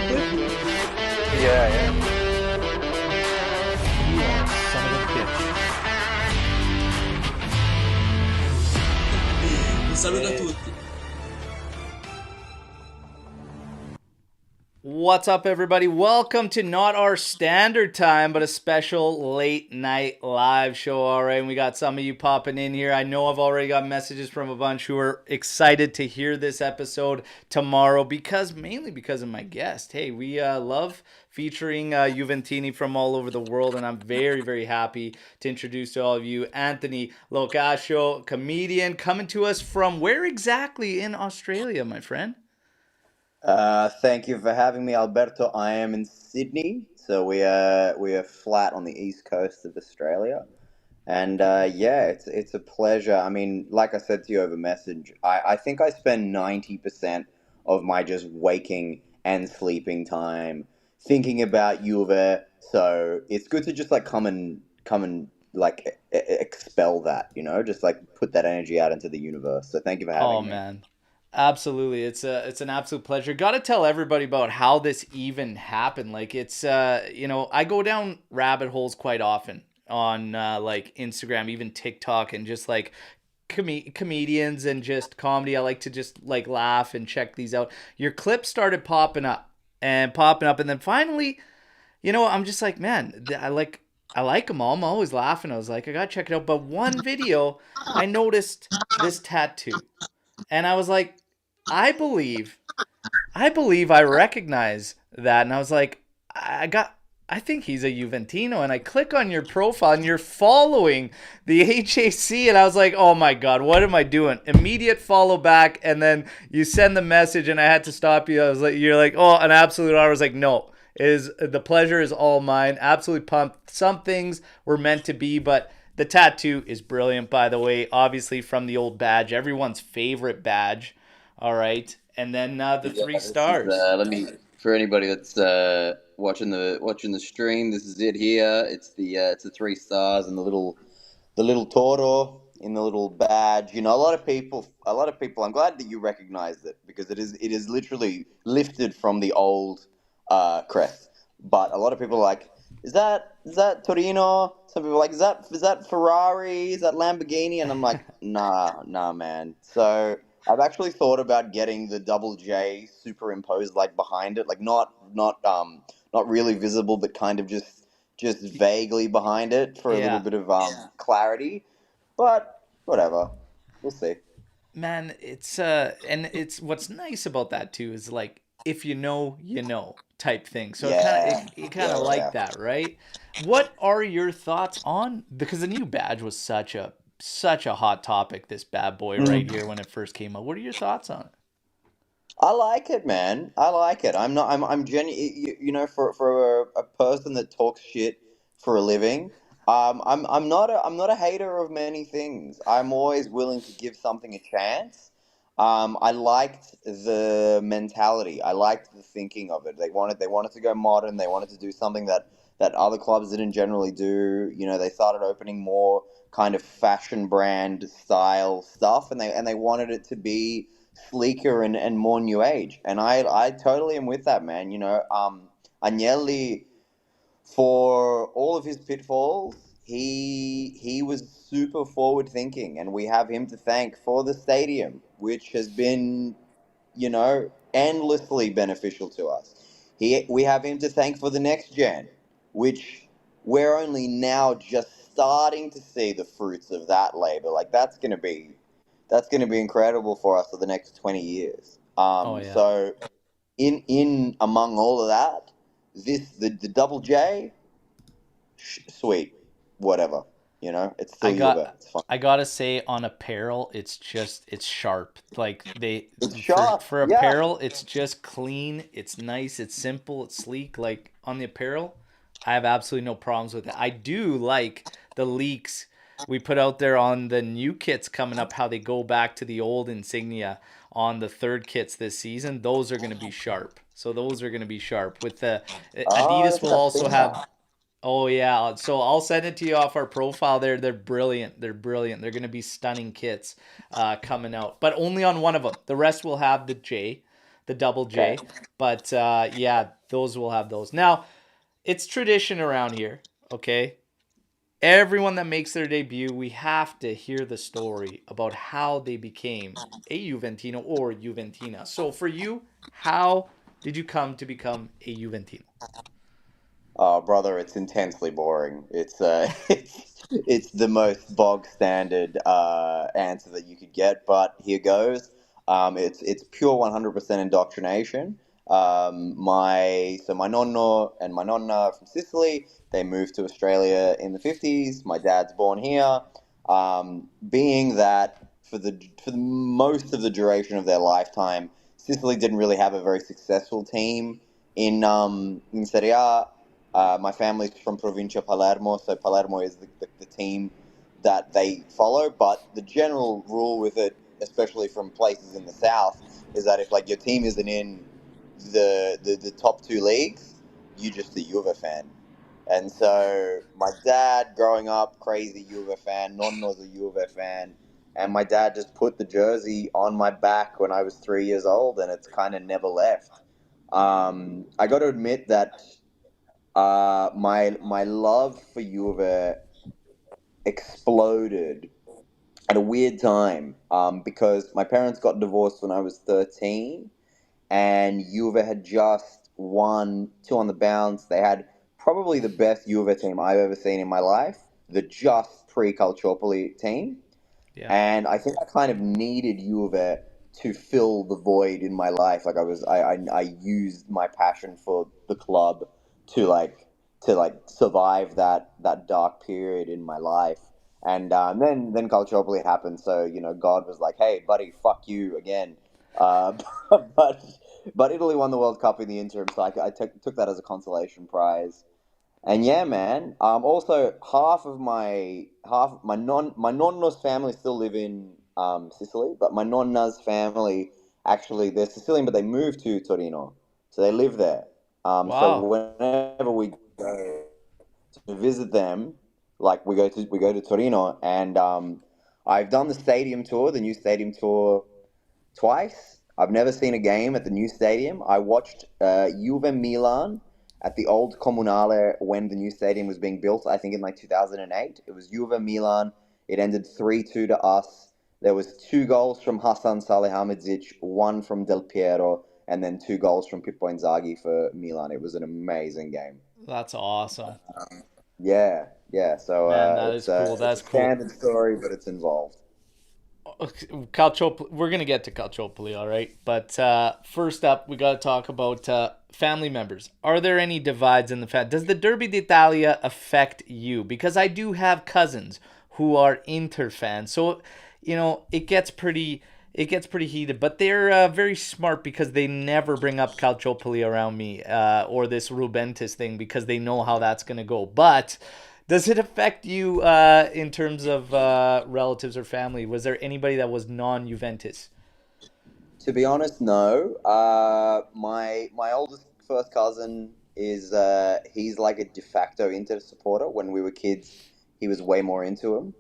Yeah, yeah. You are a son of a bitch. Un saluto a Hey. tutti. What's up, everybody? Welcome to not our standard time, but a special late night live show. All right, and we got some of you popping in here. I know I've already got messages from a bunch who are excited to hear this episode tomorrow mainly because of my guest. Hey, we love featuring Juventini from all over the world, and I'm very, very happy to introduce to all of you Anthony Locascio, comedian, coming to us from where exactly in Australia, my friend? Thank you for having me, Alberto. I am in Sydney, so we are flat on the east coast of Australia, and yeah, it's a pleasure. I mean, like I said to you over message, I think I spend 90% of my just waking and sleeping time thinking about Juve. So it's good to just like come and like expel that, just like put that energy out into the universe. So thank you for Oh having me. man. Absolutely. It's an absolute pleasure. Got to tell everybody about how this even happened. Like I go down rabbit holes quite often on like Instagram, even TikTok, and just like comedians and just comedy. I like to just like laugh and check these out. Your clips started popping up and then finally, I'm just like, man, I like them all. I'm always laughing. I was like, I got to check it out. But one video, I noticed this tattoo. And I was like, I believe, I believe I recognize that. And I was like, I think he's a Juventino. And I click on your profile and you're following the AJC. And I was like, oh my God, what am I doing? Immediate follow back. And then you send the message and I had to stop you. I was like, you're like, oh, an absolute honor. I was like, no, the pleasure is all mine. Absolutely pumped. Some things were meant to be, but the tattoo is brilliant, by the way. Obviously, from the old badge, everyone's favorite badge. All right, and then the Yeah, three this is stars. let me for anybody that's watching the stream. This is it here. It's the 3 stars and the little Toro in the little badge. A lot of people. I'm glad that you recognized it because it is literally lifted from the old crest. But a lot of people are like, is that Torino? Some people are like, is that Ferrari? Is that Lamborghini? And I'm like, nah, man. So I've actually thought about getting the double J superimposed like behind it, like not really visible, but kind of just vaguely behind it for a little Yeah, bit of clarity. But whatever, we'll see. man, and it's what's nice about that too is like if you know type thing. So Yeah, it kind of yeah, like yeah. that, right? What are your thoughts on because the new badge was such a hot topic, this bad boy right Mm. here when it first came out. What are your thoughts on it? I like it, man. I like it. I'm not. I'm genuine. For a person that talks shit for a living, I'm not a hater of many things. I'm always willing to give something a chance. I liked the mentality. I liked the thinking of it. They wanted to go modern. They wanted to do something that other clubs didn't generally do. They started opening more kind of fashion brand style stuff, and they wanted it to be sleeker and more new age. And I totally am with that, man. Agnelli, for all of his pitfalls, he was super forward thinking, and we have him to thank for the stadium, which has been endlessly beneficial to us. We have him to thank for the next gen, which we're only now just starting to see the fruits of that labor. Like that's gonna be incredible for us for the next 20 years. Oh yeah. So in among all of that, the double J, sweet, whatever. It's I still Juve. got It's fine. I gotta say on apparel, it's sharp. Like they It's for sharp. Yeah. apparel, it's just clean. It's nice. It's simple. It's sleek. Like on the apparel, I have absolutely no problems with it. I do like the leaks we put out there on the new kits coming up. How they go back to the old insignia on the third kits this season. Those are gonna be sharp. So those are gonna be sharp. With the Oh, I don't Adidas will think I've also seen have. that. Oh yeah, so I'll send it to you off our profile there. They're brilliant. They're brilliant. They're gonna be stunning kits coming out, but only on one of them. The rest will have the J. the double Okay. J. But yeah, those will have those. Now, it's tradition around here, okay? Everyone that makes their debut, we have to hear the story about how they became a Juventino or Juventina. So for you, how did you come to become a Juventino? Oh, brother, it's intensely boring. It's the most bog standard answer that you could get, but here goes. It's pure 100% indoctrination. My nonno and my nonna are from Sicily. They moved to Australia in the 50s. My dad's born here. Being that for the most of the duration of their lifetime, Sicily didn't really have a very successful team in Serie A. My family's from Provincia Palermo, so Palermo is the team that they follow. But the general rule with it, especially from places in the south, is that if like your team isn't in the top two leagues, you just a Juve fan. And so my dad, growing up, crazy Juve fan, nonno's a Juve fan, and my dad just put the jersey on my back when I was 3 years old, and it's kind of never left. I got to admit that my love for Juve exploded at a weird time because my parents got divorced when I was 13, and Juve had just won two on the bounce. They had probably the best Juve team I've ever seen in my life, the just pre-Calciopoli team. Yeah. And I think I kind of needed Juve to fill the void in my life. Like I used my passion for the club to like survive that dark period in my life. And then Calciopoli happened, so God was like, "Hey, buddy, fuck you again." Uh, but but Italy won the World Cup in the interim, so I took that as a consolation prize. And yeah, man. Also, half my nonna's family still live in Sicily, but my nonna's family actually they're Sicilian, but they moved to Torino, so they live there. So Wow. whenever we go to visit them, like we go to Torino, and I've done the stadium tour, the new stadium tour twice. I've never seen a game at the new stadium. I watched Juve Milan at the old Comunale when the new stadium was being built. I think in like 2008. It was Juve Milan. It ended 3-2 to us. There was two goals from Hassan Salihamidzic, one from Del Piero, and then two goals from Pippo Inzaghi for Milan. It was an amazing game. That's awesome. Yeah, yeah. So Man, that it's is cool. it's a That's cool. standard story, but it's involved. Calciopoli, we're gonna get to Calciopoli, all right. But first up, we gotta talk about family members. Are there any divides in the family? Does the Derby d'Italia affect you? Because I do have cousins who are Inter fans, so it gets pretty heated. But they're very smart because they never bring up Calciopoli around me or this Rubentus thing because they know how that's gonna go. But does it affect you in terms of relatives or family? Was there anybody that was non-Juventus? To be honest, no. My oldest first cousin is he's like a de facto Inter supporter. When we were kids, he was way more into him.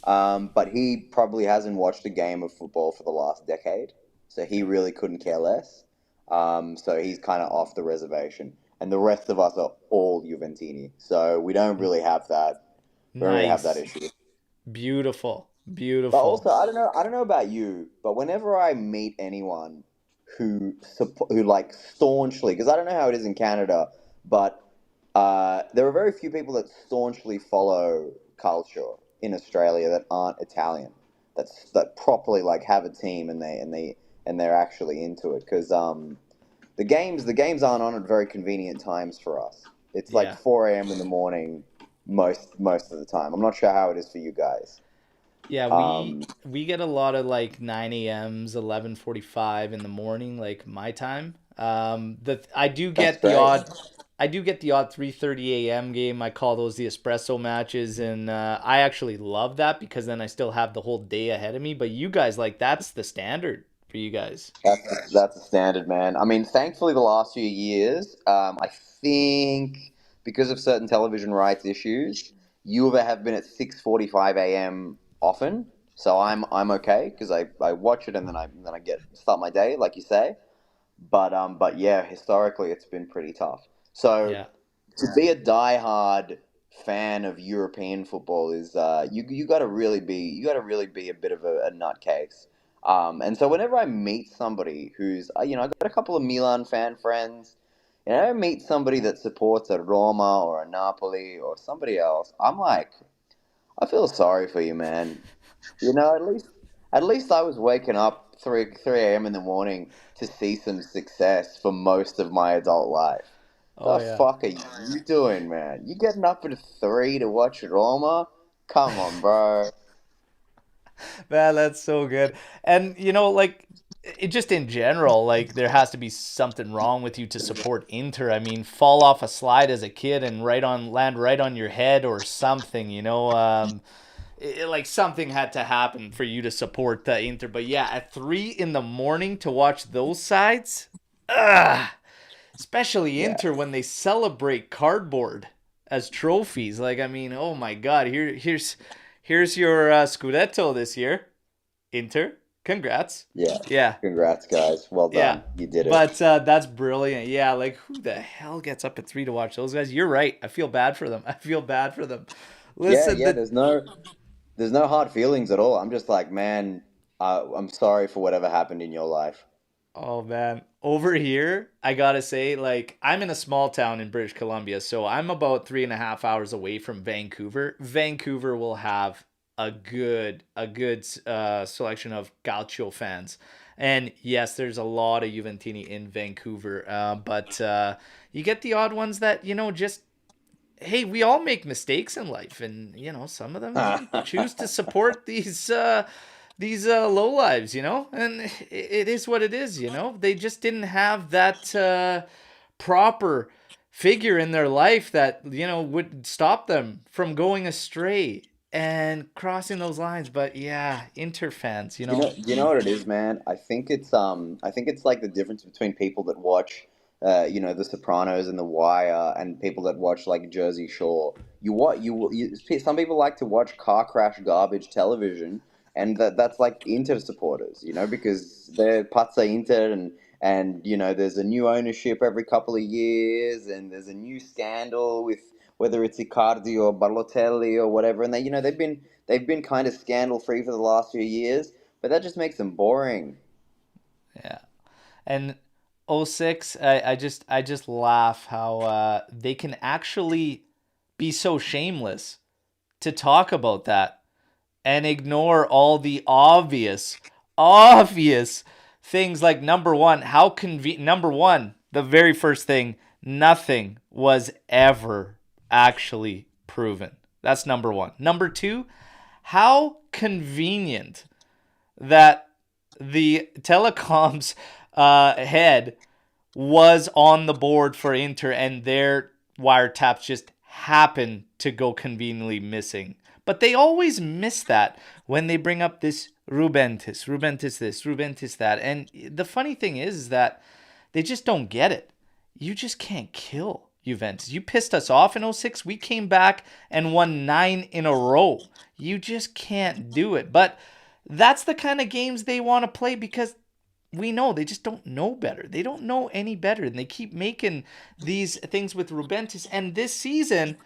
But he probably hasn't watched a game of football for the last decade, so he Yeah. really couldn't care less. So he's kind of off the reservation, and the rest of us are all Juventini. So we don't really have that. We don't really have that Nice. issue. Beautiful. But Beautiful. also, I don't know about you, but whenever I meet anyone who like staunchly, because I don't know how it is in Canada, but there are very few people that staunchly follow culture in Australia that aren't Italian. That properly like have a team and they're actually into it because the games aren't on at very convenient times for us. It's like Yeah. 4 a.m. in the morning most of the time. I'm not sure how it is for you guys. Yeah, we Um, we get a lot of like 9 a.m.s, 11:45 in the morning, like my time. The that's great. I do get the odd 3:30 a.m. game. I call those the espresso matches, and I actually love that because then I still have the whole day ahead of me. But you guys, like, that's the standard for you guys. That's a standard, man. I mean, thankfully, the last few years, I think because of certain television rights issues, Juve have been at 6:45 a.m. often. So I'm okay because I watch it and then I get start my day, like you say. But yeah, historically it's been pretty tough. So Yeah. to be a diehard fan of European football is you got to really be a bit of a nutcase. And so whenever I meet somebody who's I got a couple of Milan fan friends, and I meet somebody that supports a Roma or a Napoli or somebody else, I'm like, I feel sorry for you, man. At least I was waking up three a.m. in the morning to see some success for most of my adult life. Oh The yeah. fuck are you doing, man? You getting up at 3 to watch Roma? Come on, bro. Man, that's so good. And like it just in general, like there has to be something wrong with you to support Inter. I mean, fall off a slide as a kid and land right on your head or something, like something had to happen for you to support the Inter. But yeah, at 3 in the morning to watch those sides, ugh, especially Yeah, Inter when they celebrate cardboard as trophies. Like, I mean, oh my God, here's your Scudetto this year, Inter. Congrats. yeah. Yeah, Congrats, guys. Well yeah. done. You did it. But that's brilliant. Yeah, like who the hell gets up at 3 to watch those guys? You're right. I feel bad for them. I feel bad for them. Yeah, Listen, yeah. the There's no hard feelings at all. I'm just like, man, I'm sorry for whatever happened in your life. Oh man, over here, I gotta say, like, I'm in a small town in British Columbia, so I'm about 3.5 hours away from Vancouver. Vancouver will have a good selection of Calcio fans, and yes, there's a lot of Juventini in Vancouver, but you get the odd ones that just hey, we all make mistakes in life, and some of them choose to support these low lives, and it is what it is. They just didn't have that proper figure in their life that would stop them from going astray and crossing those lines. But yeah, Inter fans, You know what it is, man. I think it's like the difference between people that watch, The Sopranos and The Wire, and people that watch like Jersey Shore. Some people like to watch car crash garbage television, and that's like Inter supporters, because they're Pazza Inter, and there's a new ownership every couple of years, and there's a new scandal with whether it's Icardi or Balotelli or whatever, and they've been kind of scandal free for the last few years, but that just makes them boring. yeah. And '06, I just laugh how they can actually be so shameless to talk about that and ignore all the obvious things like number one, the very first thing, nothing was ever actually proven. That's number one. Number two, how convenient that the telecoms head was on the board for Inter and their wiretaps just happen to go conveniently missing. But they always miss that when they bring up this Rubentis this, Rubentis that. And the funny thing is that they just don't get it. You just can't kill Juventus. You pissed us off in '06. We came back and won 9 in a row. You just can't do it. But that's the kind of games they want to play because we know they just don't know better. They don't know any better. And they keep making these things with Rubentis. And this season,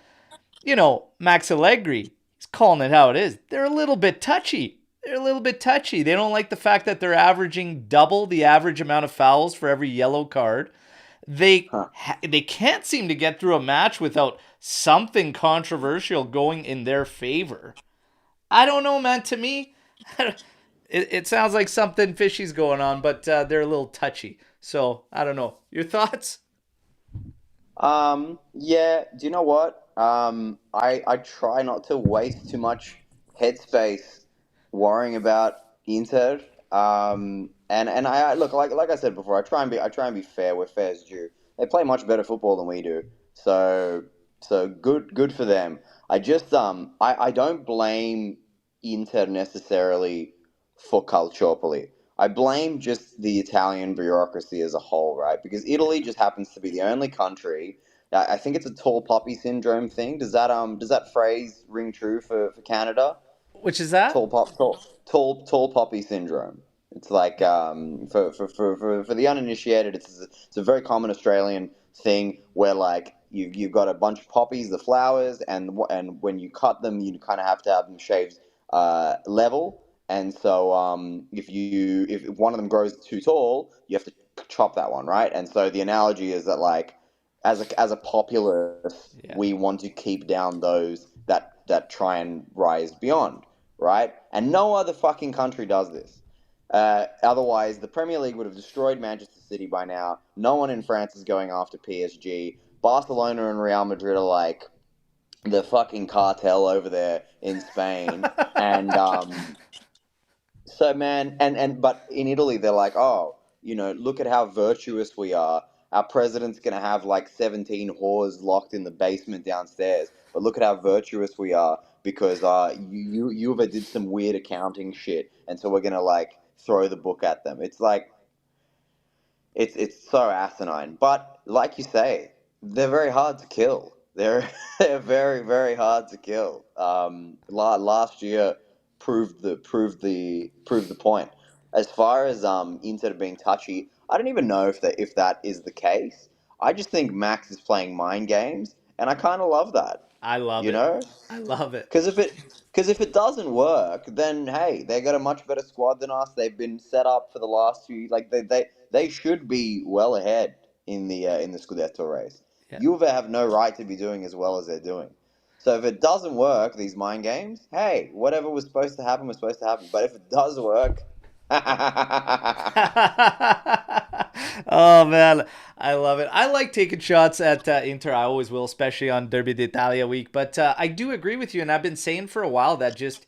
Max Allegri is calling it how it is. They're a little bit touchy. They're a little bit touchy. They don't like the fact that they're averaging double the average amount of fouls for every yellow card. They Huh. they can't seem to get through a match without something controversial going in their favor. I don't know, man. To me, it sounds like something fishy's going on, but they're a little touchy. So I don't know. Your thoughts? Yeah, do you know what? I try not to waste too much headspace worrying about Inter. And I look, like I said before, I try and be fair where fair is due. They play much better football than we do, so good for them. I don't blame Inter necessarily for Calciopoli. I blame just the Italian bureaucracy as a whole, right? Because Italy just happens to be the only country. I think it's a tall poppy syndrome thing. Does that phrase ring true for Canada? Which is that? Tall poppy syndrome. It's like for the uninitiated, it's a very common Australian thing where like you've got a bunch of poppies, the flowers, and when you cut them, you kind of have to have them shaved level. And so if one of them grows too tall, you have to chop that one, right? And so the analogy is that like as a populace, Yeah. we want to keep down those that try and rise beyond, right? And no other fucking country does this. Otherwise, the Premier League would have destroyed Manchester City by now. No one in France is going after PSG. Barcelona and Real Madrid are like the fucking cartel over there in Spain. And so, man, but in Italy, they're like, oh, look at how virtuous we are. Our president's gonna have like 17 whores locked in the basement downstairs. But look at how virtuous we are because Juve did some weird accounting shit, and so we're gonna like throw the book at them. It's like it's so asinine. But like you say, they're very hard to kill. They're they're very hard to kill. Last year proved the point. As far as Inter being touchy, I don't even know if that is the case. I just think Max is playing mind games, and I kind of love that. I love You it. know, I love it. because if it doesn't work, then hey, they got a much better squad than us. They've been set up for the last few. Like they should be well ahead in the Scudetto race. Yeah. Juve have no right to be doing as well as they're doing. So if it doesn't work, these mind games, hey, whatever was supposed to happen was supposed to happen. But if it does work, Oh man, I love it. I like taking shots at Inter. I always will, especially on Derby d'Italia week. But I do agree with you, and I've been saying for a while that just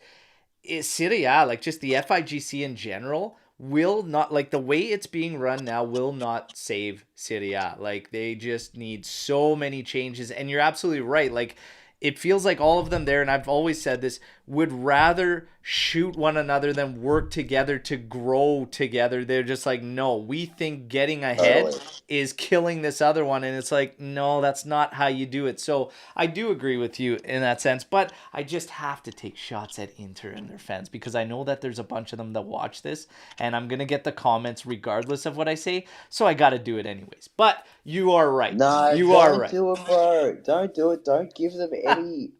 Serie A, like just the FIGC in general, will not like the way it's being run now will not save Serie A. Like they just need so many changes, and you're absolutely right. Like it feels like all of them there, and I've always said this, would rather shoot one another than work together to grow together. They're just like, no, we think getting ahead totally. is killing this other one. And it's like, no, that's not how you do it. So I do agree with you in that sense, but I just have to take shots at Inter and their fans because I know that there's a bunch of them that watch this and I'm going to get the comments regardless of what I say. So I got to do it anyways. But you are right. No, You are don't right. do it, bro. Don't do it. Don't give them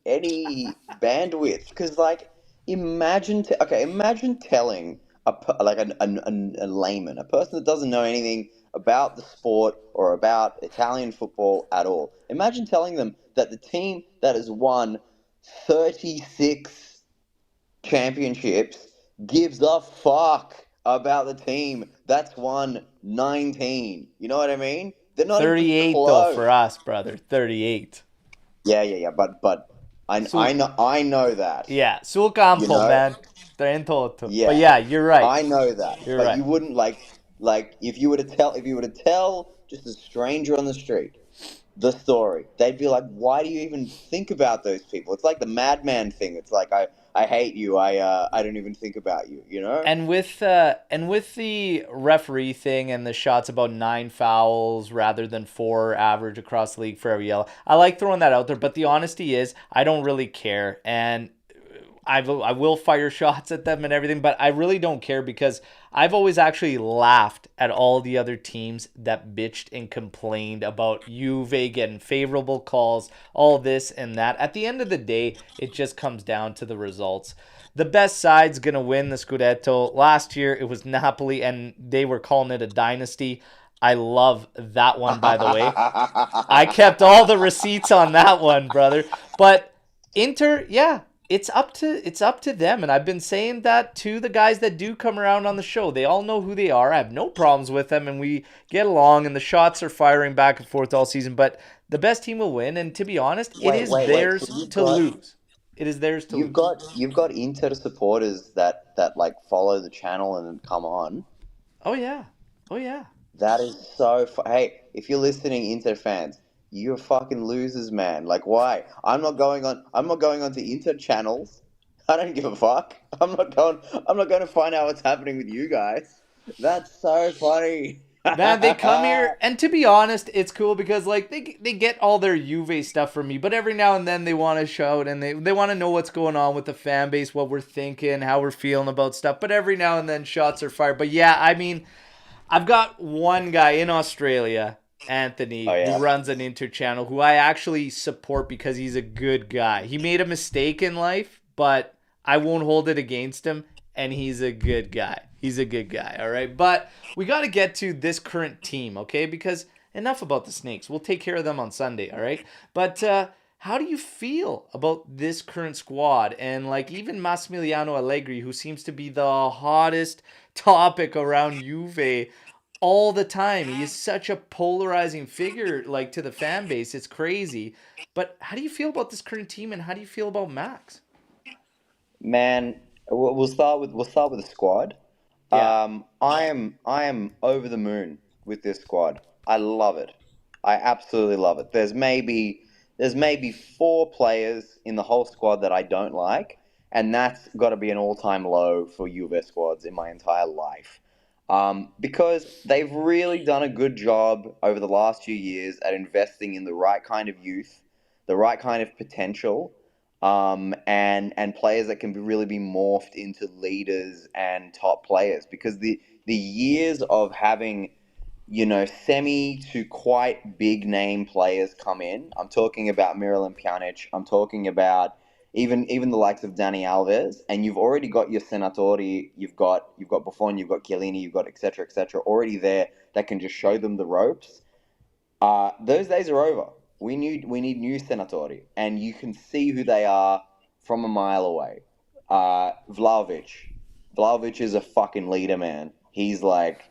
any bandwidth. Because like, imagine telling like a layman, a person that doesn't know anything about the sport or about Italian football at all. Imagine telling them that the team that has won 36 championships gives a fuck about the team that's won 19. You know what I mean? They're not even 38 though for close. us, brother. 38. Yeah. But I Sul know that. Yeah, sul You campo, know? man. 38. But Yeah, yeah, you're right. I know that. You're But right. you wouldn't like if you were to tell just a stranger on the street the story, they'd be like, "Why do you even think about those people?" It's like the madman thing. It's like I hate you. I don't even think about you. You know? And with the referee thing and the shots about 9 fouls rather than 4 average across the league for every yellow, I like throwing that out there. But the honesty is, I don't really care, and I will fire shots at them and everything, but I really don't care because I've always actually laughed at all the other teams that bitched and complained about Juve getting favorable calls, all this and that. At the end of the day, it just comes down to the results. The best side's going to win the Scudetto. Last year, it was Napoli, and they were calling it a dynasty. I love that one, by the way. I kept all the receipts on that one, brother. But Inter, yeah, it's up to them, and I've been saying that to the guys that do come around on the show. They all know who they are. I have no problems with them, and we get along. And the shots are firing back and forth all season. But the best team will win, and to be honest, it Wait, is wait, wait. So theirs to lose. It is theirs to lose. you've got Inter supporters that like follow the channel and come on. Oh yeah, oh yeah. That is so. Hey, if you're listening, Inter fans, you're fucking losers, man. Like, why? I'm not going on. I'm not going on to Inter channels. I don't give a fuck. I'm not going. I'm not going to find out what's happening with you guys. That's so funny. Man, they come here, and to be honest, it's cool because like they get all their Juve stuff from me, but every now and then they want to shout and they want to know what's going on with the fan base, what we're thinking, how we're feeling about stuff. But every now and then shots are fired. But yeah, I mean, I've got one guy in Australia, Oh Anthony, who yeah, runs an inter channel, who I actually support because he's a good guy. He made a mistake in life, but I won't hold it against him, and he's a good guy. He's a good guy, all right? But we got to get to this current team, okay? Because enough about the Snakes. We'll take care of them on Sunday, all right? But how do you feel about this current squad and like even Massimiliano Allegri, who seems to be the hottest topic around Juve all the time? He is such a polarizing figure, like to the fan base. It's crazy. But how do you feel about this current team, and how do you feel about Max? man. We'll start with the squad. Yeah. I am over the moon with this squad. I love it. I absolutely love it. There's maybe four players in the whole squad that I don't like, and that's got to be an all-time low for Juve squads in my entire life. Because they've really done a good job over the last few years at investing in the right kind of youth, the right kind of potential, and players that can really be morphed into leaders and top players. Because the years of having semi to quite big name players come in. I'm talking about Miralem Pjanic. I'm talking about even the likes of Danny Alves, and you've already got your Senatori, you've got Buffon, you've got Chiellini, you've got etc. already there that can just show them the ropes. Those days are over. We need new Senatori, and you can see who they are from a mile away. Vlahovic. Vlahovic is a fucking leader, man. He's like,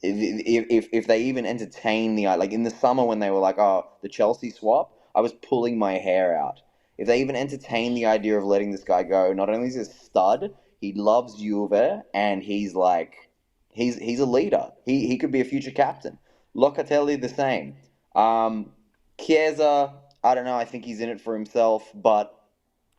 if they even entertain like in the summer when they were like, oh, the Chelsea swap, I was pulling my hair out. If they even entertain the idea of letting this guy go, not only is he a stud, he loves Juve, and he's like, he's a leader. He could be a future captain. Locatelli the same. Um, Chiesa, I don't know. I think he's in it for himself, but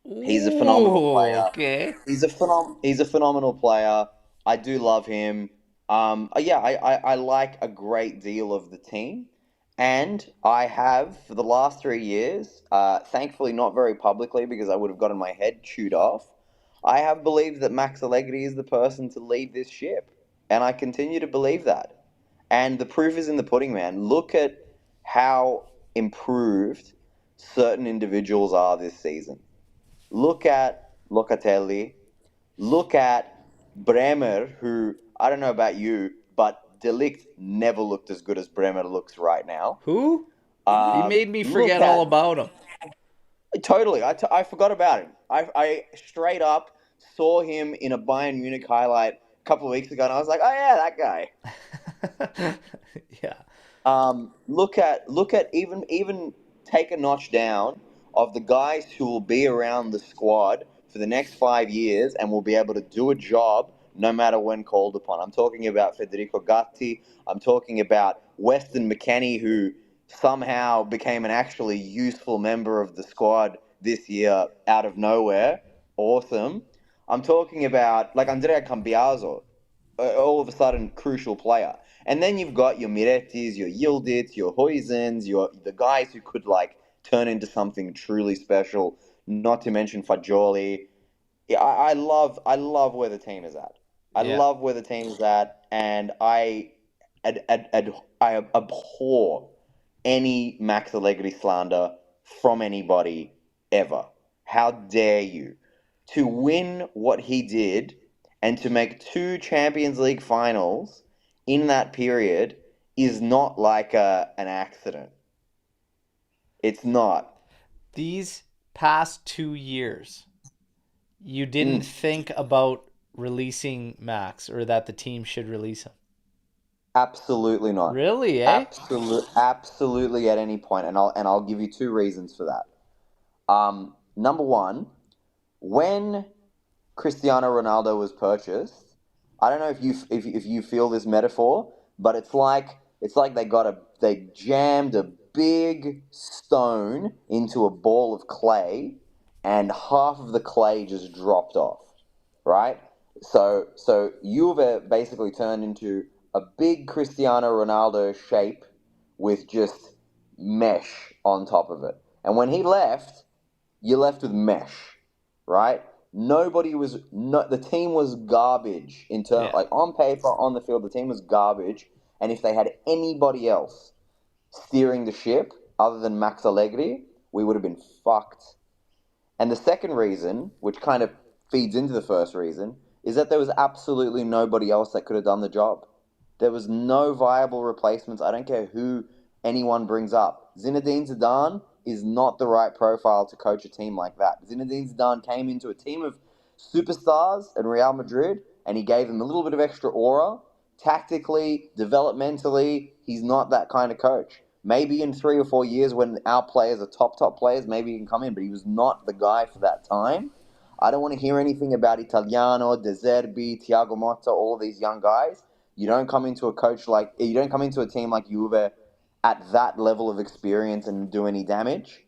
he's a phenomenal Ooh, player. okay. He's a phenomenal player. I do love him. Yeah, I like a great deal of the team, and I have for the last 3 years. Thankfully, not very publicly because I would have gotten my head chewed off. I have believed that Max Allegri is the person to lead this ship, and I continue to believe that. And the proof is in the pudding, man. Look at how improved certain individuals are this season. Look at Locatelli. Look at Bremer, who I don't know about you, but Delict never looked as good as Bremer looks right now. Who? You made me Look forget all at about him. totally. I forgot about him. I straight up saw him in a Bayern Munich highlight a couple of weeks ago, and I was like, oh yeah, that guy. Yeah. Look at even take a notch down of the guys who will be around the squad for the next 5 years and will be able to do a job no matter when called upon. I'm talking about Federico Gatti. I'm talking about Weston McKennie, who somehow became an actually useful member of the squad this year out of nowhere. Awesome. I'm talking about like Andrea Cambiaso, all of a sudden crucial player. And then you've got your Mirettis, your Yildiz, your Hoysens, the guys who could like turn into something truly special. Not to mention Fagioli. Yeah, I love where the team is at. I Yeah. love where the team is at, and I abhor any Max Allegri slander from anybody ever. How dare you? To win what he did and to make two Champions League finals in that period is not like an accident. It's not. These past 2 years, you didn't Mm, think about releasing Max or that the team should release him. absolutely not. Really, eh? Absolutely at any point, and I'll give you two reasons for that. Number one, when Cristiano Ronaldo was purchased, I don't know if you feel this metaphor, but it's like they jammed a big stone into a ball of clay, and half of the clay just dropped off, right? So Juve basically turned into a big Cristiano Ronaldo shape with just mesh on top of it. And when he left, you're left with mesh, right? Nobody was no, the team was garbage in term Yeah. like on paper on the field the team was garbage, and if they had anybody else steering the ship other than Max Allegri, we would have been fucked. And the second reason, which kind of feeds into the first reason, is that there was absolutely nobody else that could have done the job. There was no viable replacements. I don't care who anyone brings up. Zinedine Zidane is not the right profile to coach a team like that. Zinedine Zidane came into a team of superstars in Real Madrid and he gave them a little bit of extra aura. Tactically, developmentally, he's not that kind of coach. Maybe in 3 or 4 years when our players are top players, maybe he can come in, but he was not the guy for that time. I don't want to hear anything about Italiano, De Zerbi, Thiago Motta, all of these young guys. You don't come into a team like Juve at that level of experience and do any damage.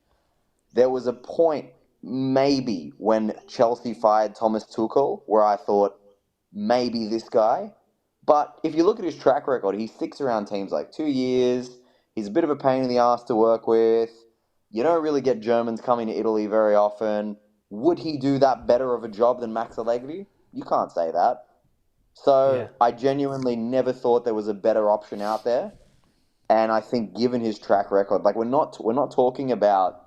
There was a point, maybe, when Chelsea fired Thomas Tuchel, where I thought, maybe this guy. But if you look at his track record, he sticks around teams like 2 years. He's a bit of a pain in the ass to work with. You don't really get Germans coming to Italy very often. Would he do that better of a job than Max Allegri? You can't say that. So Yeah. I genuinely never thought there was a better option out there. And I think given his track record, like we're not talking about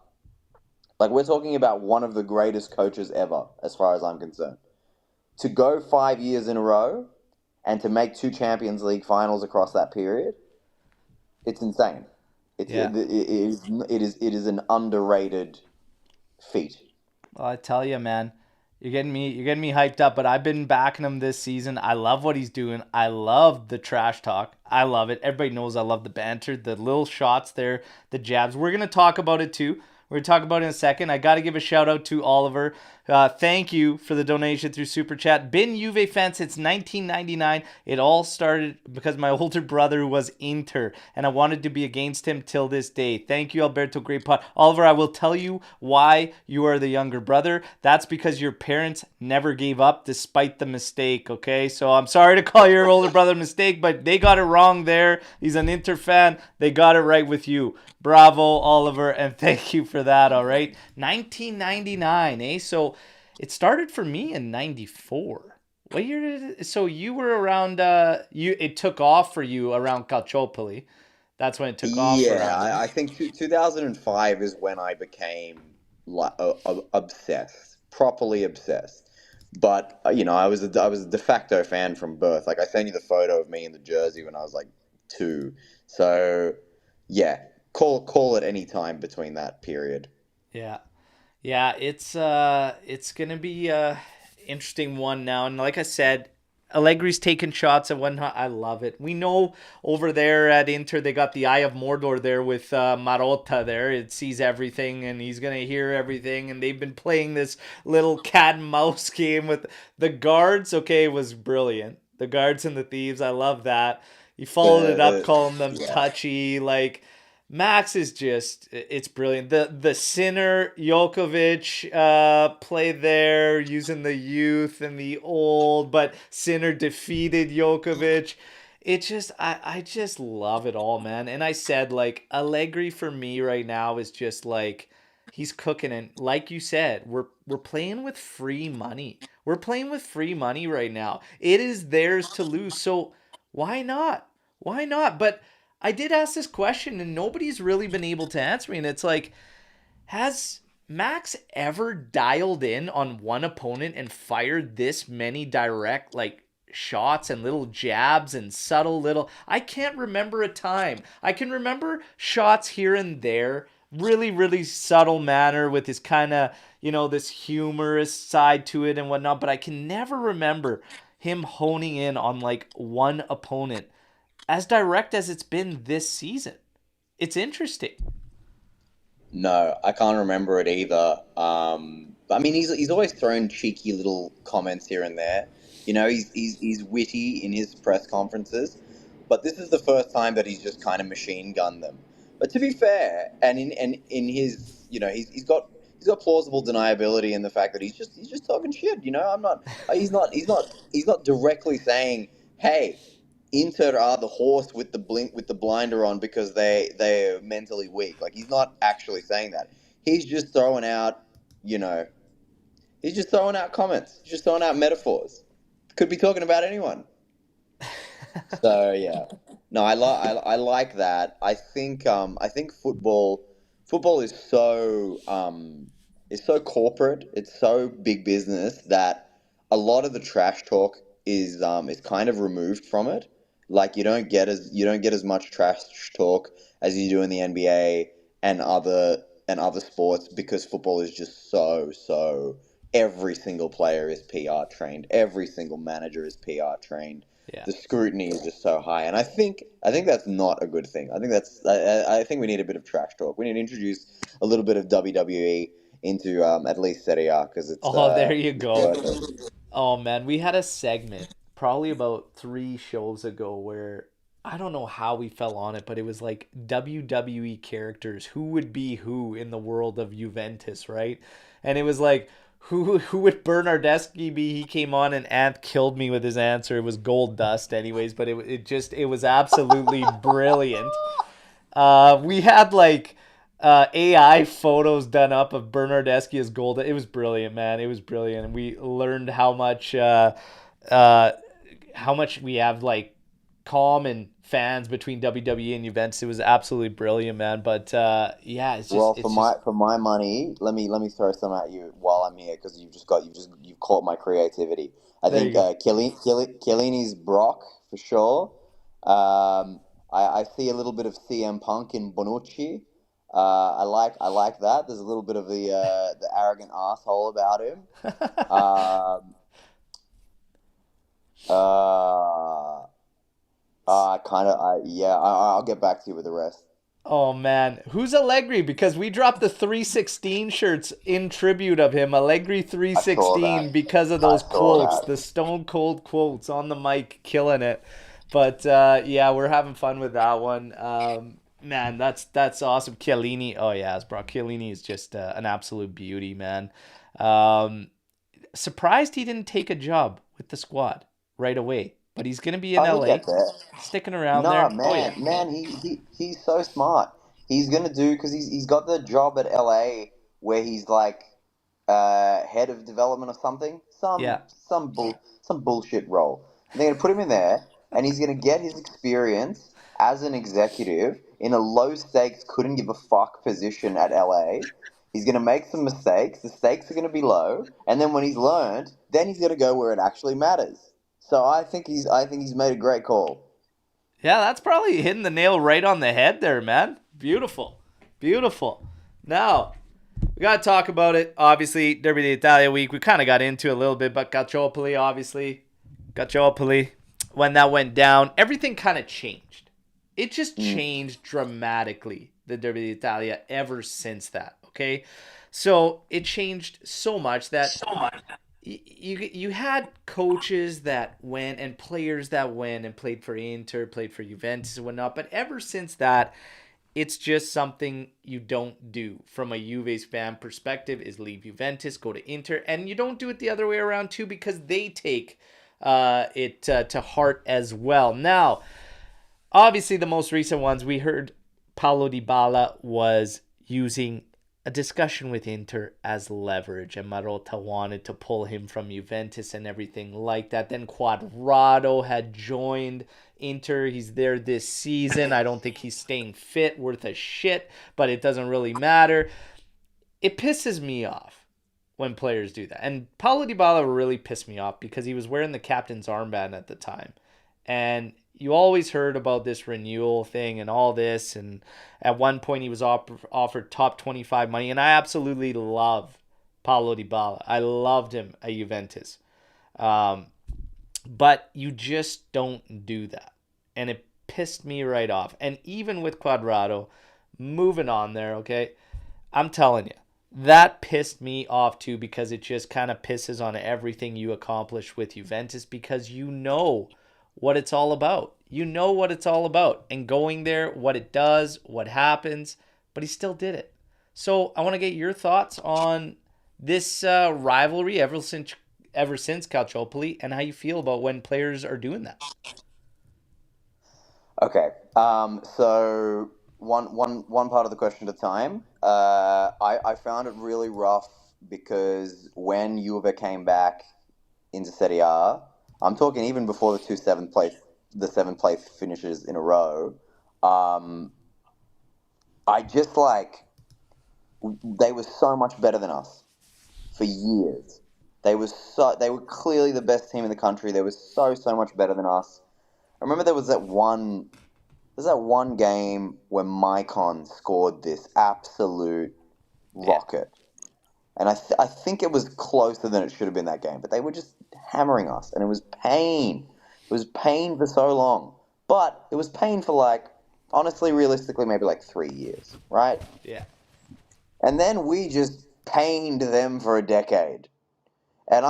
we're talking about one of the greatest coaches ever, as far as I'm concerned. To go 5 years in a row and to make two Champions League finals across that period, it's insane. Yeah. It is an underrated feat. Well, I tell you, man, you're getting me hyped up. But I've been backing him this season. I love what he's doing. I love the trash talk. I love it. Everybody knows I love the banter, the little shots there, the jabs. We're gonna talk about it too. We're gonna talk about it in a second. I got to give a shout out to Oliver. Thank you for the donation through Super Chat. Been Juve fan since 1999. It all started because my older brother was Inter, and I wanted to be against him till this day. Thank you, Alberto. Great pot. Oliver, I will tell you why you are the younger brother. That's because your parents never gave up despite the mistake, okay? So I'm sorry to call your older brother a mistake, but they got it wrong there. He's an Inter fan. They got it right with you. Bravo, Oliver, and thank you for that, all right? 1999, eh? So it started for me in 94. What year did it? So you were around, it took off for you around Calciopoli. That's when it took off Yeah, around you. I think 2005 is when I became obsessed, properly obsessed. But I was a de facto fan from birth. Like I sent you the photo of me in the jersey when I was like 2. So yeah, call it any time between that period. Yeah. Yeah, it's gonna be a interesting one now. And like I said, Allegri's taking shots and whatnot. I love it. We know over there at Inter they got the Eye of Mordor there with Marotta there. It sees everything and he's gonna hear everything. And they've been playing this little cat and mouse game with the guards. Okay, it was brilliant. The guards and the thieves. I love that. He followed it up, The calling them Yeah. touchy. Like Max is just it's brilliant. The Sinner Jokovic play there using the youth and the old, but Sinner defeated Jokovic. It just I just love it all, man. And I said like Allegri for me right now is just like he's cooking, and like you said, we're playing with free money. We're playing with free money right now. It is theirs to lose. So why not? Why not? But I did ask this question and nobody's really been able to answer me. And it's like, has Max ever dialed in on one opponent and fired this many direct, like, shots and little jabs and subtle little. I can't remember a time. I can remember shots here and there, really, really subtle manner with this kind of, this humorous side to it and whatnot, but I can never remember him honing in on like one opponent as direct as it's been this season. It's interesting. No, I can't remember it either. I mean, he's always thrown cheeky little comments here and there. He's witty in his press conferences, but this is the first time that he's just kind of machine gunned them. But to be fair, and in his, he's got plausible deniability in the fact that he's just talking shit. I'm not. He's not directly saying, hey. Inter are the horse with the blink with the blinder on because they're mentally weak. Like he's not actually saying that. He's just throwing out, you know, he's just throwing out comments. He's just throwing out metaphors. Could be talking about anyone. So yeah, no, I like that. I think football is so corporate. It's so big business that a lot of the trash talk is kind of removed from it. Like you don't get as much trash talk as you do in the NBA and other sports because football is just so every single player is PR trained. Every single manager is PR trained. Yeah. The scrutiny is just so high, and I think that's not a good thing. I think we need a bit of trash talk. We need to introduce a little bit of WWE into at least Serie A because Oh, there you it's go. worth it. Oh man, we had a segment probably about 3 shows ago where I don't know how we fell on it, but it was like WWE characters. Who would be who in the world of Juventus, right? And it was like who would Bernardeschi be? He came on and Ant killed me with his answer. It was Gold Dust, anyways, but it was absolutely brilliant. We had like AI photos done up of Bernardeschi as gold. It was brilliant, man. It was brilliant. And we learned uh, how much we have like common fans between WWE and Juventus. It was absolutely brilliant, man. But yeah, Well, it's just for my money, let me throw some at you while I'm here because you've caught my creativity. I there you think go. Chiellini's Brock for sure. I see a little bit of CM Punk in Bonucci. I like that. There's a little bit of the arrogant asshole about him. Um, uh, I'll get back to you with the rest. Oh man, who's Allegri? Because we dropped the 316 shirts in tribute of him. Allegri I saw that. 316 because of I those saw quotes, the that. stone cold quotes on the mic, killing it. But yeah, we're having fun with that one. Man, that's awesome. Chiellini, oh yeah, bro. Chiellini is just an absolute beauty, man. Um, Surprised he didn't take a job with the squad right away, but he's gonna be in Oh, he'll LA, get there. sticking around No, there. Oh yeah. he's so smart. He's gonna do because he's got the job at LA where he's like head of development or something, Yeah. some bullshit role. And they're gonna put him in there, and he's gonna get his experience as an executive in a low stakes, couldn't give a fuck position at LA. He's gonna make some mistakes. The stakes are gonna be low, and then when he's learned, then he's gonna go where it actually matters. So I think he's made a great call. Yeah, that's probably hitting the nail right on the head there, man. Beautiful. Beautiful. Now, we got to talk about it. Obviously, Derby d'Italia week. We kind of got into it a little bit, but Calciopoli, obviously. Calciopoli. When that went down, everything kind of changed. It just Mm. changed dramatically, the Derby d'Italia, ever since that, okay? So it changed so much that you had coaches that went and players that went and played for Inter, played for Juventus and whatnot. But ever since that, it's just something you don't do from a Juve's fan perspective is leave Juventus, go to Inter, and you don't do it the other way around too because they take it to heart as well. Now, obviously, the most recent ones we heard Paulo Dybala was using a discussion with Inter as leverage, and Marotta wanted to pull him from Juventus and everything like that. Then Quadrado had joined Inter. He's there this season. I don't think he's staying fit, worth a shit, but it doesn't really matter. It pisses me off when players do that. And Paulo Dybala really pissed me off because he was wearing the captain's armband at the time. And you always heard about this renewal thing and all this. And at one point, he was offered top 25 money. And I absolutely love Paulo Dybala. I loved him at Juventus. Um, but you just don't do that. And it pissed me right off. And even with Quadrado, moving on there, okay? I'm telling you, that pissed me off too because it just kind of pisses on everything you accomplish with Juventus because you know what it's all about. You know what it's all about. And going there, what it does, what happens, but he still did it. So I want to get your thoughts on this rivalry ever since Calciopoli and how you feel about when players are doing that. Okay. So one part of the question at a time. I found it really rough because when Juve came back into Serie A, I'm talking even before the seventh place finishes in a row. Um, I just like they were so much better than us for years. They were clearly the best team in the country. They were so much better than us. I remember there's that one game where Maicon scored this absolute Yeah. rocket. And I think it was closer than it should have been that game, but they were just hammering us, and it was pain. It was pain for so long. But it was pain for like, honestly, realistically, maybe like 3 years, right? Yeah. And then we just pained them for a decade. And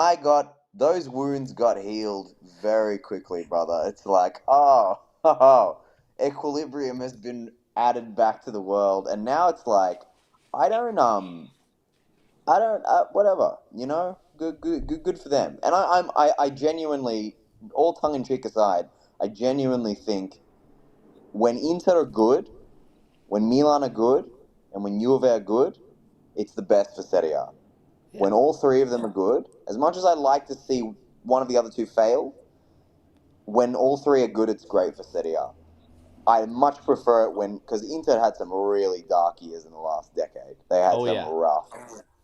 those wounds got healed very quickly, brother. It's like, oh, equilibrium has been added back to the world. And now it's like, I don't, whatever, good for them. And I genuinely, all tongue in cheek aside, I genuinely think when Inter are good, when Milan are good, and when Juve are good, it's the best for Serie A. Yeah. When all three of them are good, as much as I'd like to see one of the other two fail, when all three are good, it's great for Serie A. I much prefer it when, because Inter had some really dark years in the last decade. They had Oh some yeah.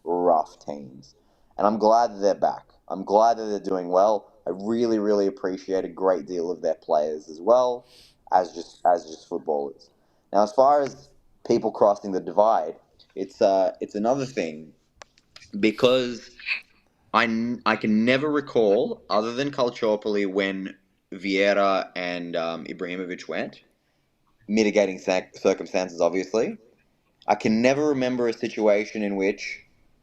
rough teams. And I'm glad that they're back. I'm glad that they're doing well. I really appreciate a great deal of their players as well as just footballers. Now, as far as people crossing the divide, it's another thing because I can never recall, other than Calciopoli, when Vieira and Ibrahimovic went, mitigating circumstances, obviously. I can never remember a situation in which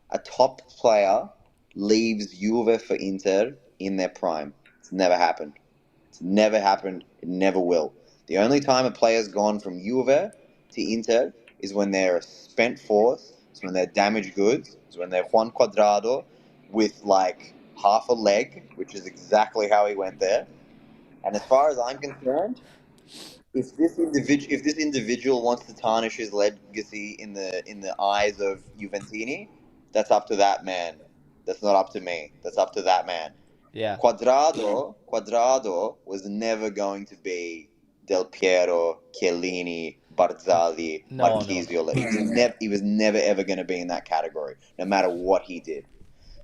a top player leaves Juve for Inter in their prime. It's never happened. It's never happened. It never will. The only time a player's gone from Juve to Inter is when they're a spent force. It's when they're damaged goods. It's when they're Juan Cuadrado with like half a leg, which is exactly how he went there. And as far as I'm concerned, if this individual wants to tarnish his legacy in the eyes of Juventini, that's up to that man. That's not up to me. That's up to that man. Yeah. Quadrado was never going to be Del Piero, Chiellini, Barzali, No, no, no. Marchisio. He was never ever going to be in that category, no matter what he did.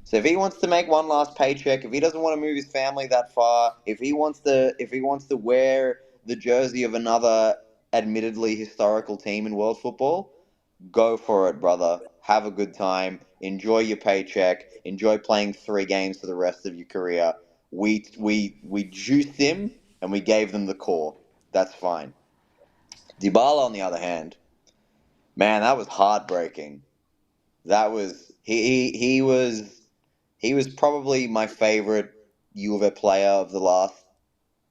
So if he wants to make one last paycheck, if he doesn't want to move his family that far, if he wants to wear the jersey of another admittedly historical team in world football, go for it, brother. Have a good time. Enjoy your paycheck. Enjoy playing 3 games for the rest of your career. We juiced him and we gave them the core. That's fine. Dybala, on the other hand, man, that was heartbreaking. That was he was probably my favorite Juve player of the last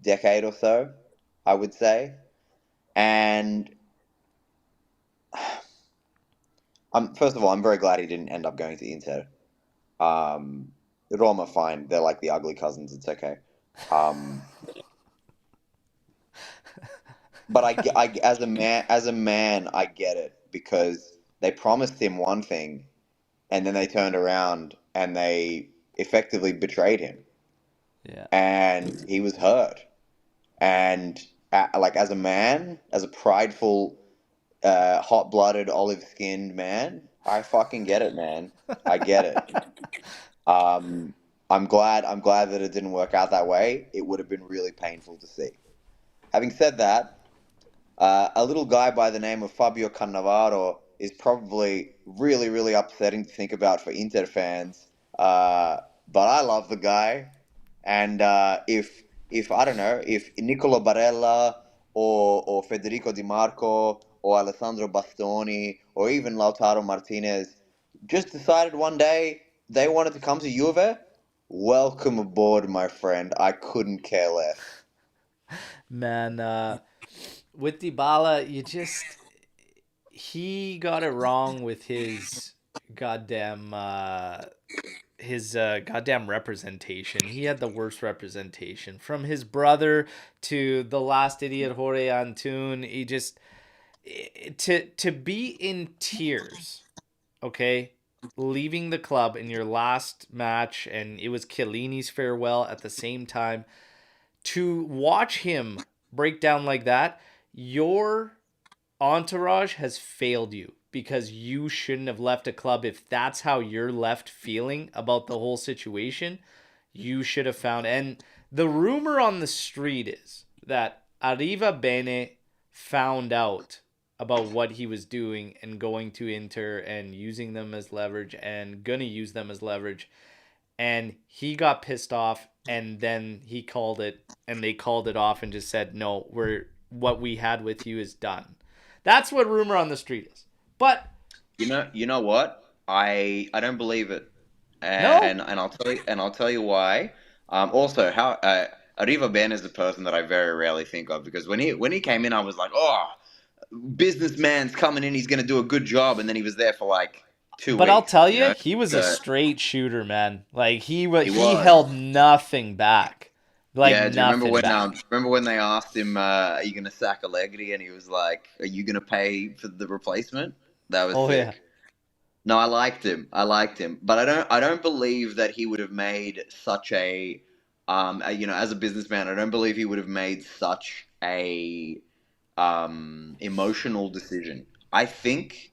decade or so, I would say. And first of all, I'm very glad he didn't end up going to Inter. Roma, fine. They're like the ugly cousins. It's okay. Um, but as a man, I get it because they promised him one thing, and then they turned around and they effectively betrayed him, Yeah. and he was hurt. And like as a man, as a prideful, hot-blooded, olive-skinned man, I fucking get it, man. I get it. Um, I'm glad that it didn't work out that way. It would have been really painful to see. Having said that, a little guy by the name of Fabio Cannavaro is probably really upsetting to think about for Inter fans. But I love the guy, and if I don't know if Nicolo Barella or Federico Di Marco or Alessandro Bastoni or even Lautaro Martinez just decided one day they wanted to come to Juve, welcome aboard, my friend. I couldn't care less. Man, with Dybala, he got it wrong with his goddamn goddamn representation. He had the worst representation from his brother to the last idiot Jorge Antun. He just to be in tears, okay? Leaving the club in your last match, and it was Chiellini's farewell at the same time. To watch him break down like that, your entourage has failed you because you shouldn't have left a club if that's how you're left feeling about the whole situation. You should have found. And the rumor on the street is that Arriva Bene found out about what he was doing and going to Inter and using them as leverage and gonna use them as leverage, and he got pissed off, and then he called it, and they called it off and just said, no, we're what we had with you is done. That's what rumor on the street is. But You know what? I don't believe it, no. and I'll tell you why. Also, how Arriva Ben is a person that I very rarely think of, because when he came in, I was like, oh, businessman's coming in, he's going to do a good job, and then he was there for like two But I'll weeks, tell you you, know. he was a So straight shooter, man. Like he he was. held nothing back. Like Yeah, do you nothing back. remember when they asked him, "Are you going to sack Allegri?" And he was like, "Are you going to pay for the replacement?" That was Oh yeah. sick. No, I liked him. I liked him, but I don't believe that he would have made such as a businessman, I don't believe he would have made such a emotional decision. I think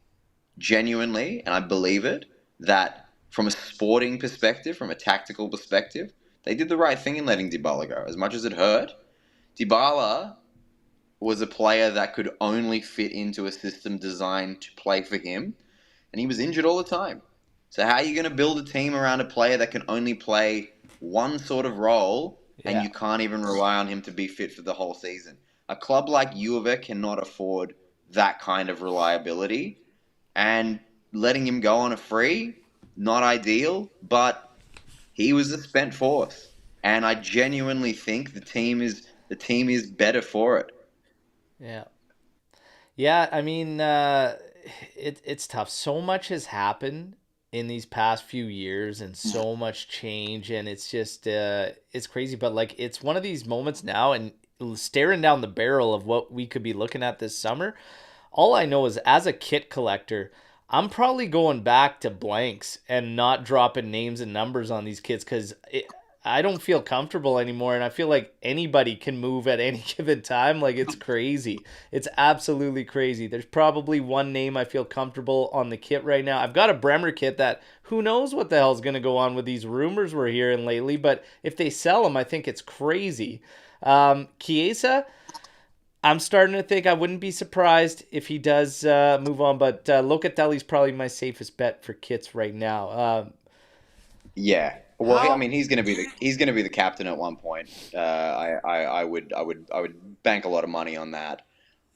genuinely, and I believe it, that from a sporting perspective, from a tactical perspective, they did the right thing in letting Dybala go. As much as it hurt, Dybala was a player that could only fit into a system designed to play for him, and he was injured all the time. So how are you going to build a team around a player that can only play one sort of role, and Yeah. you can't even rely on him to be fit for the whole season? A club like Juve cannot afford that kind of reliability, and letting him go on a free, not ideal, but he was a spent force, and I genuinely think the team is better for it. Yeah. Yeah, I mean, it's tough. So much has happened in these past few years, and so much change, and it's just it's crazy. But like, it's one of these moments now, and staring down the barrel of what we could be looking at this summer. All I know is, as a kit collector, I'm probably going back to blanks and not dropping names and numbers on these kits because I don't feel comfortable anymore, and I feel like anybody can move at any given time. Like, it's crazy. It's absolutely crazy. There's probably one name I feel comfortable on the kit right now. I've got a Bremer kit that who knows what the hell's going to go on with these rumors we're hearing lately, but if they sell them, I think it's crazy. Chiesa, I'm starting to think I wouldn't be surprised if he does move on, but Locatelli's probably my safest bet for kits right now. Yeah. Well, I How mean, he's gonna be the captain at one point. I would bank a lot of money on that.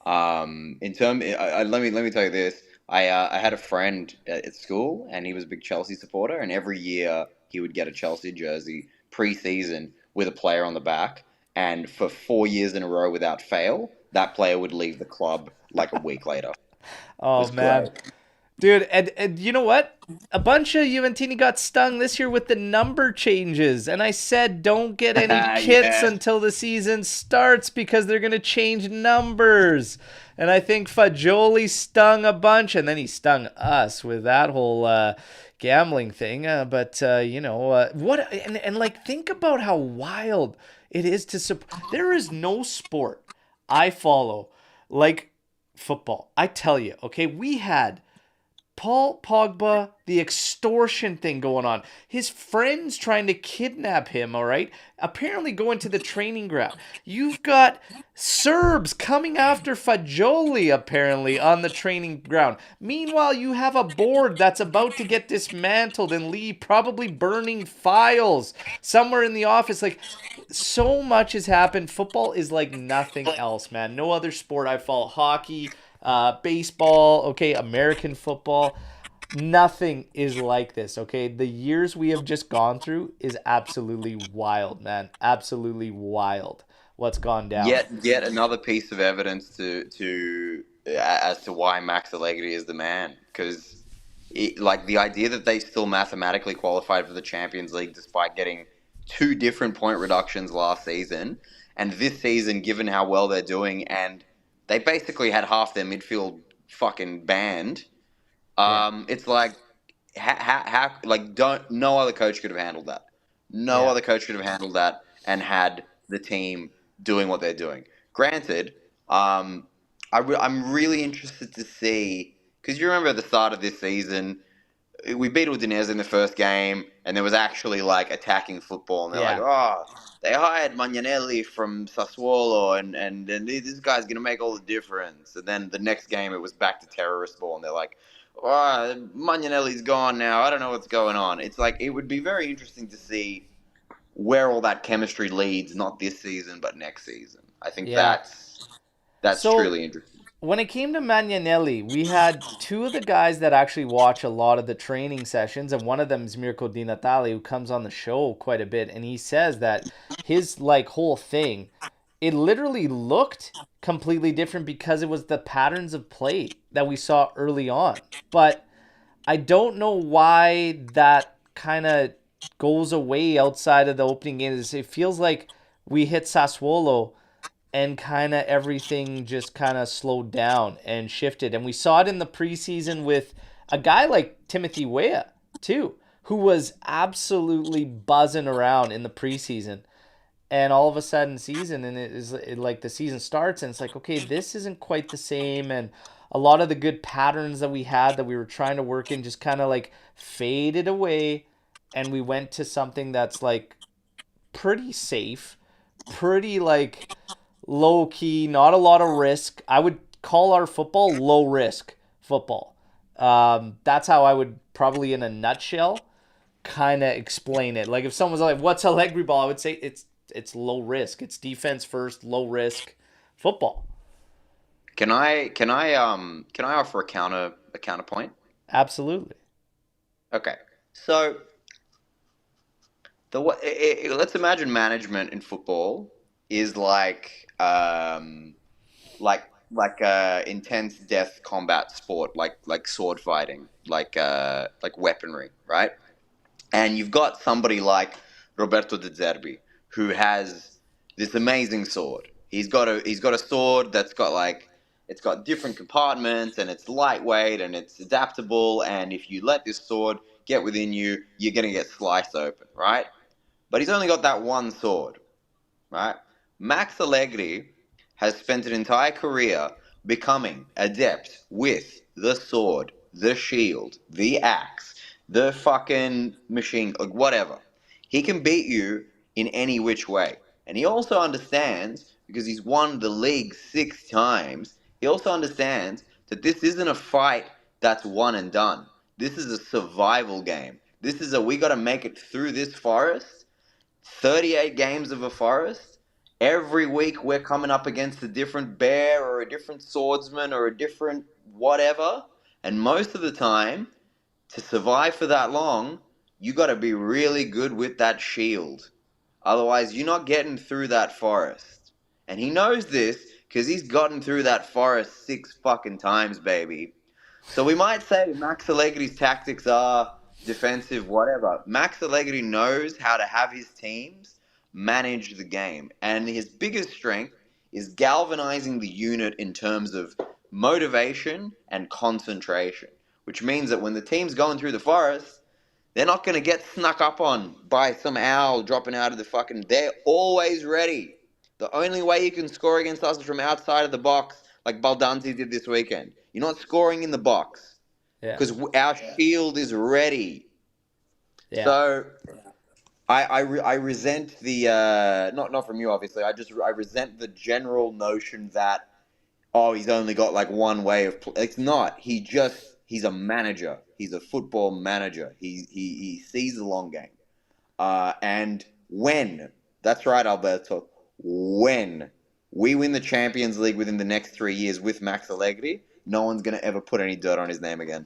Let me tell you this. I had a friend at school, and he was a big Chelsea supporter, and every year he would get a Chelsea jersey pre-season with a player on the back, and for 4 years in a row without fail, that player would leave the club like a week later. It Oh was man, great. dude, and you know what? A bunch of Juventini got stung this year with the number changes, and I said don't get any kits Yeah. until the season starts because they're gonna change numbers. And I think Fagioli stung a bunch, and then he stung us with that whole gambling thing. But what? And like, think about how wild it is to support. There is no sport I follow like football. I tell you, okay, we had Paul Pogba, the extortion thing going on. His friends trying to kidnap him, all right? Apparently going to the training ground. You've got Serbs coming after Fagioli, apparently, on the training ground. Meanwhile, you have a board that's about to get dismantled and leave, probably burning files somewhere in the office. Like, so much has happened. Football is like nothing else, man. No other sport I follow. Hockey, baseball, okay, American football. Nothing is like this, okay? The years we have just gone through is absolutely wild, man. Absolutely wild what's gone down. Yet another piece of evidence to as to why Max Allegri is the man. Because like the idea that they still mathematically qualified for the Champions League despite getting two different point reductions last season, and this season, given how well they're doing, and they basically had half their midfield fucking banned. Yeah. It's like like don't no other coach could have handled that. No Yeah. other coach could have handled that and had the team doing what they're doing. Granted, I'm really interested to see because you remember at the start of this season we beat Udinese in the first game, and there was actually like attacking football, and they're like, Yeah. oh, they hired Magnanelli from Sassuolo, and this guy's gonna make all the difference. And then the next game, it was back to terrorist ball, and they're like, oh, Magnanelli's gone now. I don't know what's going on. It's like it would be very interesting to see where all that chemistry leads, not this season, but next season. I think Yeah. that's So truly interesting. when it came to Magnanelli, we had two of the guys that actually watch a lot of the training sessions, and one of them is Mirko Di Natale, who comes on the show quite a bit, and he says that his like whole thing, it literally looked completely different because it was the patterns of play that we saw early on. But I don't know why that kind of goes away outside of the opening games. It feels like we hit Sassuolo and kind of everything just kind of slowed down and shifted. And we saw it in the preseason with a guy like Timothy Weah, too, who was absolutely buzzing around in the preseason. And all of a sudden, season, and like the season starts, and it's like, okay, this isn't quite the same. And a lot of the good patterns that we had that we were trying to work in just kind of like faded away. And we went to something that's like pretty safe, pretty like low key, not a lot of risk. I would call our football low risk football. That's how I would probably, in a nutshell, kind of explain it. Like if someone's like, "What's Allegri ball?" I would say it's low risk. It's defense first, low risk football. Can I offer a counterpoint? Absolutely. Okay, so let's imagine management in football is like intense death combat sport, like sword fighting, like weaponry, right? And you've got somebody like Roberto De Zerbi who has this amazing sword. He's got a sword that's got like it's got different compartments and it's lightweight and it's adaptable. And if you let this sword get within you, you're gonna get sliced open, right? But he's only got that one sword, right? Max Allegri has spent an entire career becoming adept with the sword, the shield, the axe, the fucking machine, like whatever. He can beat you in any which way. And he also understands, because he's won the league 6 times, he also understands that this isn't a fight that's one and done. This is a survival game. This is we got to make it through this forest 38 games of a forest. Every week we're coming up against a different bear or a different swordsman or a different whatever. And most of the time, to survive for that long, you got to be really good with that shield. Otherwise, you're not getting through that forest. And he knows this because he's gotten through that forest 6 fucking times, baby. So we might say Max Allegri's tactics are defensive, whatever. Max Allegri knows how to have his teams manage the game. And his biggest strength is galvanizing the unit in terms of motivation and concentration, which means that when the team's going through the forest, they're not going to get snuck up on by some owl dropping out of the fucking. They're always ready. The only way you can score against us is from outside of the box, like Baldanzi did this weekend. You're not scoring in the box Yeah. because our shield is ready. Yeah. So I resent the not from you obviously. I resent the general notion that he's only got like one way of it's not. He's a manager. He's a football manager. He sees the long game. And when that's right, Alberto. When we win the Champions League within the next 3 years with Max Allegri, no one's gonna ever put any dirt on his name again.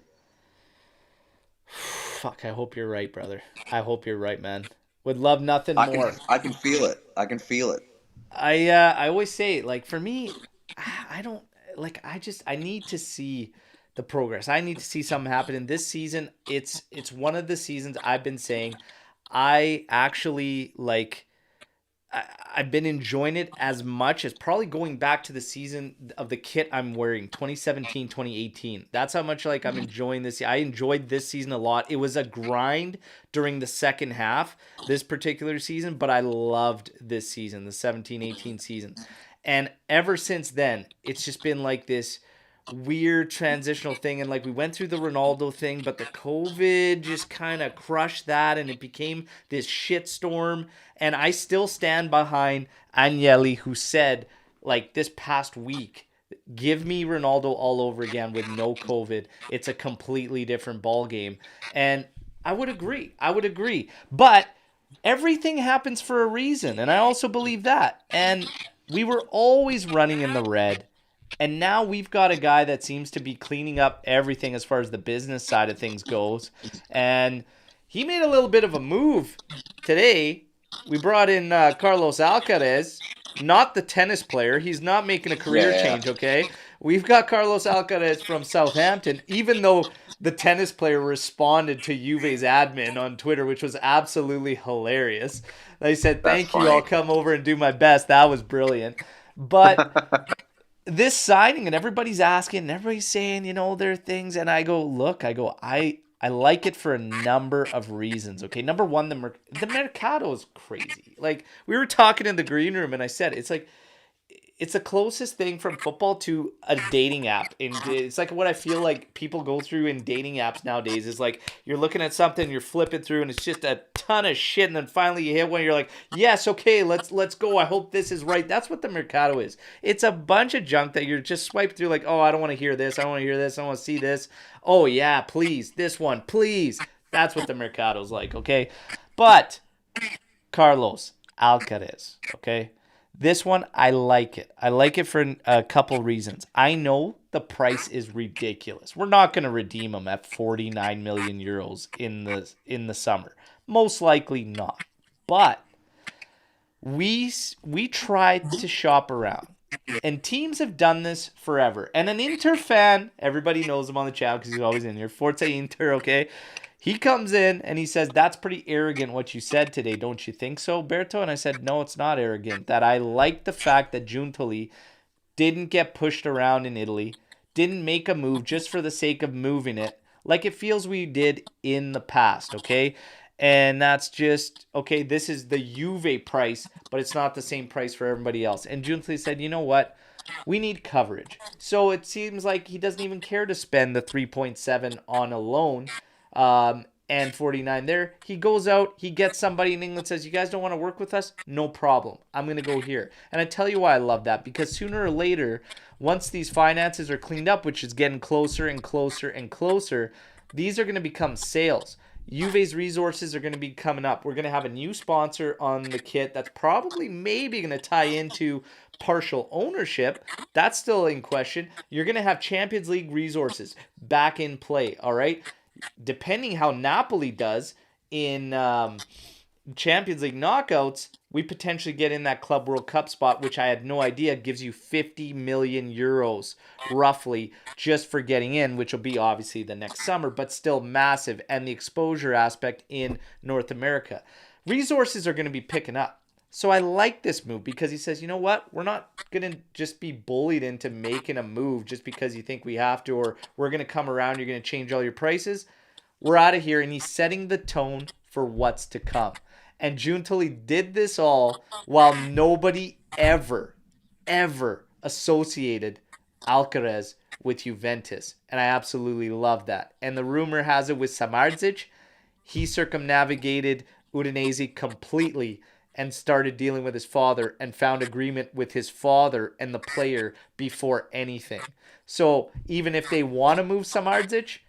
Fuck, I hope you're right, brother. I hope you're right, man. Would love nothing I can more. I can feel it. I can feel it. I always say, like, for me, I don't like I need to see the progress. I need to see something happen in this season. It's one of the seasons I've been saying I actually like. I've been enjoying it as much as probably going back to the season of the kit I'm wearing, 2017, 2018. That's how much like I'm enjoying this. I enjoyed this season a lot. It was a grind during the second half this particular season, but I loved this season, the 17-18 season. And ever since then, it's just been like this weird transitional thing. And like we went through the Ronaldo thing, but the COVID just kind of crushed that and it became this shitstorm. And I still stand behind Agnelli, who said, like, this past week, give me Ronaldo all over again with no COVID. It's a completely different ball game. And I would agree. I would agree. But everything happens for a reason. And I also believe that. And we were always running in the red. And now we've got a guy that seems to be cleaning up everything as far as the business side of things goes. And he made a little bit of a move today. We brought in Carlos Alcaraz, not the tennis player. He's not making a career change, okay? We've got Carlos Alcaraz from Southampton, even though the tennis player responded to Juve's admin on Twitter, which was absolutely hilarious. They said, thank you, I'll come over and do my best. That was brilliant. But this signing, and everybody's asking, and everybody's saying, you know, there are things, and I go, look, I like it for a number of reasons. Okay, number one, the Mercado is crazy. Like we were talking in the green room, and I said it's like it's the closest thing from football to a dating app. And it's like what I feel like people go through in dating apps nowadays is like you're looking at something, you're flipping through, and it's just a ton of shit. And then finally you hit one, you're like, yes, okay, let's go. I hope this is right. That's what the Mercado is. It's a bunch of junk that you're just swiping through like, oh, I don't want to hear this. I don't want to hear this. I don't want to see this. Oh, yeah, please. This one, please. That's what the Mercado's like, okay? But Carlos Alcaraz, okay? This one, I like it. I like it for a couple reasons. I know the price is ridiculous. We're not going to redeem him at 49 million euros in the summer. Most likely not. But we tried to shop around. And teams have done this forever. And an Inter fan, everybody knows him on the channel because he's always in here. Forza Inter, okay? He comes in and he says, that's pretty arrogant what you said today. Don't you think so, Berto? And I said, no, it's not arrogant. That I like the fact that Giuntoli didn't get pushed around in Italy, didn't make a move just for the sake of moving it, like it feels we did in the past, okay? And that's just, okay, this is the Juve price, but it's not the same price for everybody else. And Giuntoli said, you know what? We need coverage. So it seems like he doesn't even care to spend the 3.7 on a loan. And 49 there. He goes out, he gets somebody in England, says, you guys don't want to work with us? No problem. I'm going to go here. And I tell you why I love that, because sooner or later, once these finances are cleaned up, which is getting closer and closer and closer, these are going to become sales. Juve's resources are going to be coming up. We're going to have a new sponsor on the kit that's probably maybe going to tie into partial ownership. That's still in question. You're going to have Champions League resources back in play, all right? Depending how Napoli does in Champions League knockouts, we potentially get in that Club World Cup spot, which I had no idea gives you 50 million euros roughly just for getting in, which will be obviously the next summer, but still massive. And the exposure aspect in North America. Resources are going to be picking up. So I like this move because he says, you know what? We're not going to just be bullied into making a move just because you think we have to, or we're going to come around, you're going to change all your prices. We're out of here. And he's setting the tone for what's to come. And Giuntoli did this all while nobody ever associated Alcaraz with Juventus. And I absolutely love that. And the rumor has it with Samardzic, he circumnavigated Udinese completely and started dealing with his father and found agreement with his father and the player before anything. So even if they want to move Samardzic,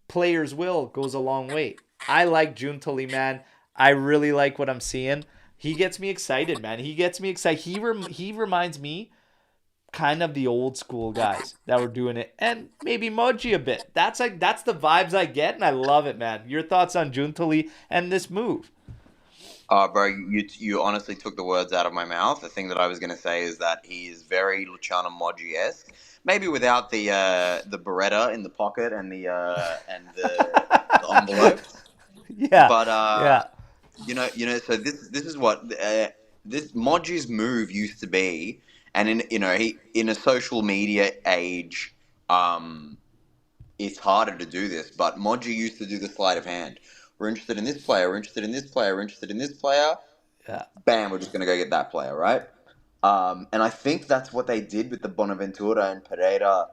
players will goes a long way. I like Giuntoli, man. I really like what I'm seeing. He gets me excited, man. He gets me excited. He reminds me kind of the old school guys that were doing it, and maybe Moji a bit. That's the vibes I get, and I love it, man. Your thoughts on Giuntoli and this move? Bro, you honestly took the words out of my mouth. The thing that I was going to say is that he is very Luciano Moggi-esque. Maybe without the Beretta in the pocket and the envelopes. Yeah, But yeah, So this is what this Modri's move used to be, and he in a social media age, it's harder to do this. But Modri used to do the sleight of hand. We're interested in this player. We're interested in this player. We're interested in this player. yeah, Bam, we're just gonna go get that player, right? And I think that's what they did with the Bonaventura and Pereira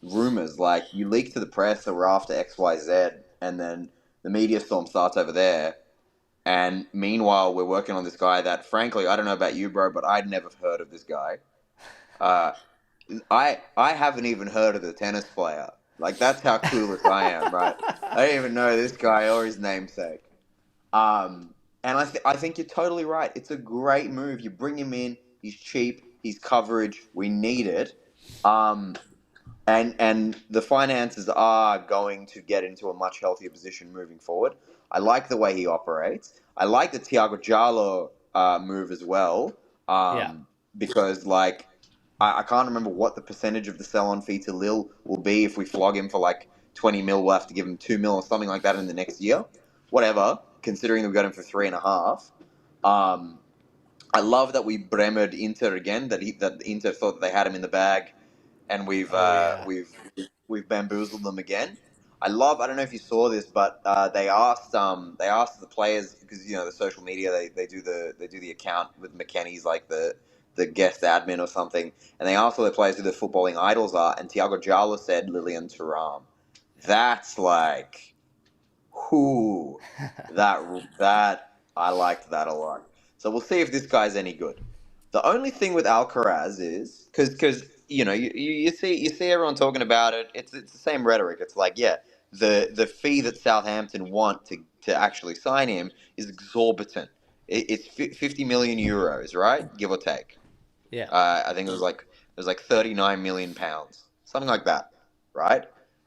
rumors. Like you leak to the press that we're after X, Y, Z, and then the media storm starts over there. And meanwhile, we're working on this guy that, frankly, I don't know about you, bro, but I'd never heard of this guy. Uh, I haven't even heard of the tennis player. Like that's how clueless I am, right? I don't even know this guy or his namesake. And I think you're totally right. It's a great move. You bring him in. He's cheap. He's coverage. We need it. Um, and the finances are going to get into a much healthier position moving forward. I like the way he operates. I like the Thiago Giallo move as well, yeah. because I can't remember what the percentage of the sell-on fee to Lille will be if we flog him for like 20 mil. We'll have to give him 2 mil or something like that in the next year. Whatever, considering we got him for 3.5. Um, I love that we bremered Inter again. That Inter thought that they had him in the bag, and Oh yeah, we've bamboozled them again. I love. I don't know if you saw this, but they asked the players because the social media they do the account with McKenny's like the guest admin or something, and they asked all the players who their footballing idols are, and Thiago Jala said Lilian Thuram. That's like who that I liked that a lot. So we'll see if this guy's any good. The only thing with Alcaraz is because you see everyone talking about it. It's the same rhetoric. It's like the fee that Southampton want to actually sign him is exorbitant. It's 50 million euros, right? Give or take. yeah, I think it was like 39 million pounds, something like that, right?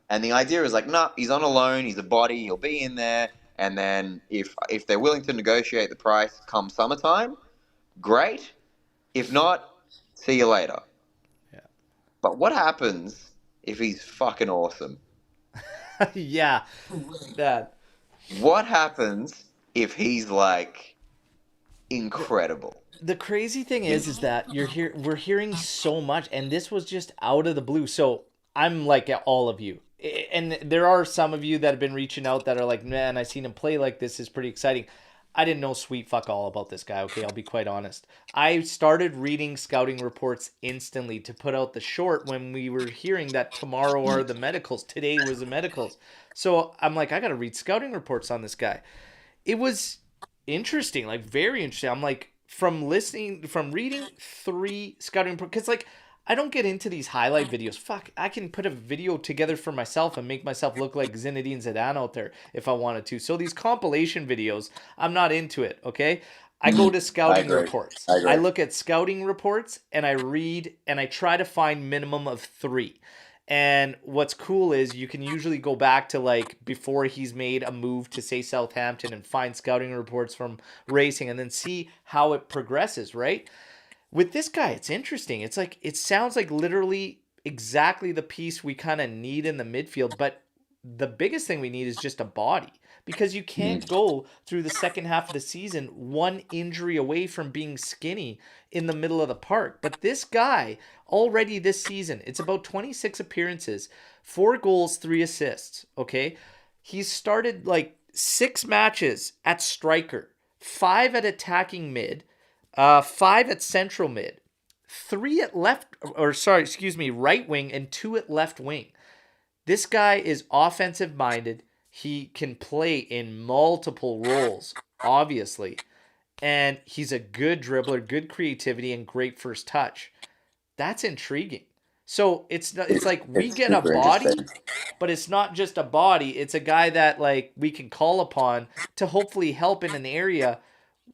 And the idea is like, nah, he's on a loan, he's a body, he'll be in there, and then if they're willing to negotiate the price come summertime, great. If not, see you later. yeah. But what happens if he's fucking awesome? Yeah, that. What happens if he's like incredible? The crazy thing is that we're hearing so much, and this was just out of the blue. So I'm like all of you, and there are some of you that have been reaching out that are like, man, I seen him play like this is pretty exciting. I didn't know sweet fuck all about this guy. Okay, I'll be quite honest. I started reading scouting reports instantly to put out the short when we were hearing that tomorrow are the medicals. Today was the medicals. So I'm like, I gotta read scouting reports on this guy. It was interesting, like very interesting. I'm like from reading three scouting because like I don't get into these highlight videos. Fuck, I can put a video together for myself and make myself look like Zinedine Zidane out there if I wanted to. So these compilation videos, I'm not into it. Okay, I go to I scouting agree. reports. I I agree. look at scouting reports and I read and I try to find minimum of three. And what's cool is you can usually go back to like before he's made a move to say Southampton and find scouting reports from racing and then see how it progresses, right? With this guy, it's interesting. It's like it sounds like literally exactly the piece we kind of need in the midfield, but the biggest thing we need is just a body because you can't go through the second half of the season one injury away from being skinny in the middle of the park. But this guy already this season, it's about 26 appearances, 4 goals, 3 assists, okay? He's started like 6 matches at striker, 5 at attacking mid, 5 at central mid, 3 at right wing, and 2 at left wing. This guy is offensive minded. He can play in multiple roles, obviously. And he's a good dribbler, good creativity, and great first touch. That's intriguing. So it's like we It's get a super interesting. body, but it's not just a body. It's a guy that like we can call upon to hopefully help in an area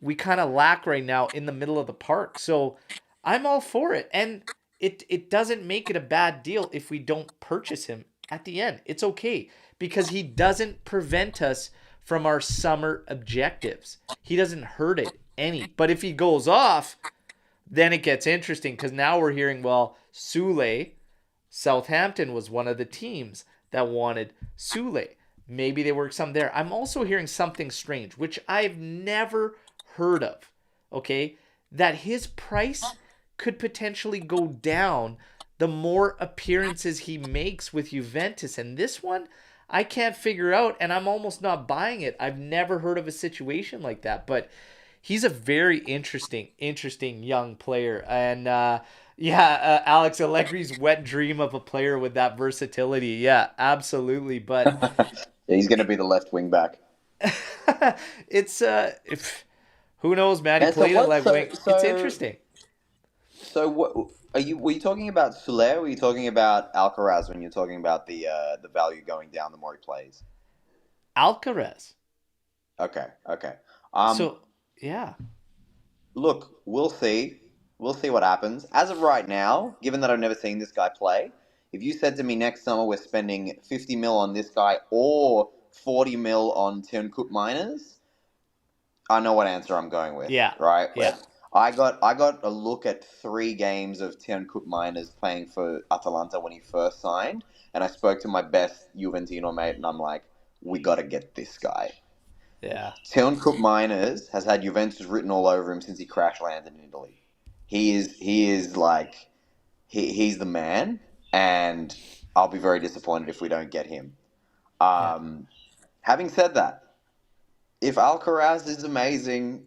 we kind of lack right now in the middle of the park. So I'm all for it. And it doesn't make it a bad deal if we don't purchase him at the end. It's okay because he doesn't prevent us from our summer objectives. He doesn't hurt it any. But if he goes off, then it gets interesting because now we're hearing, well, Sule, Southampton was one of the teams that wanted Sule. Maybe they work some there. I'm also hearing something strange, which I've never heard of, okay? That his price could potentially go down the more appearances he makes with Juventus. And this one, I can't figure out, and I'm almost not buying it. I've never heard of a situation like that, but he's a very interesting young player. And Alex Allegri's wet dream of a player with that versatility. Yeah, absolutely. But Yeah, he's going to be the left wing back. it's who knows, man? He And so played at what? left wing. It's interesting. So what? Were you talking about Soler? Or were you talking about Alcaraz when you're talking about the value going down the more he plays? Alcaraz. Okay. So yeah, Look, we'll see. We'll see what happens. As of right now, given that I've never seen this guy play, if you said to me next summer we're spending 50 mil on this guy or 40 mil on Turncoat Miners, I know what answer I'm going with. Yeah. Right? Yeah. I got a look at 3 games of Turncoat Miners playing for Atalanta when he first signed, and I spoke to my best Juventino mate, and I'm like, we got to get this guy. Yeah. Turncoat Miners has had Juventus written all over him since he crash landed in Italy. He's the man, and I'll be very disappointed if we don't get him. Having said that, if Alcaraz is amazing,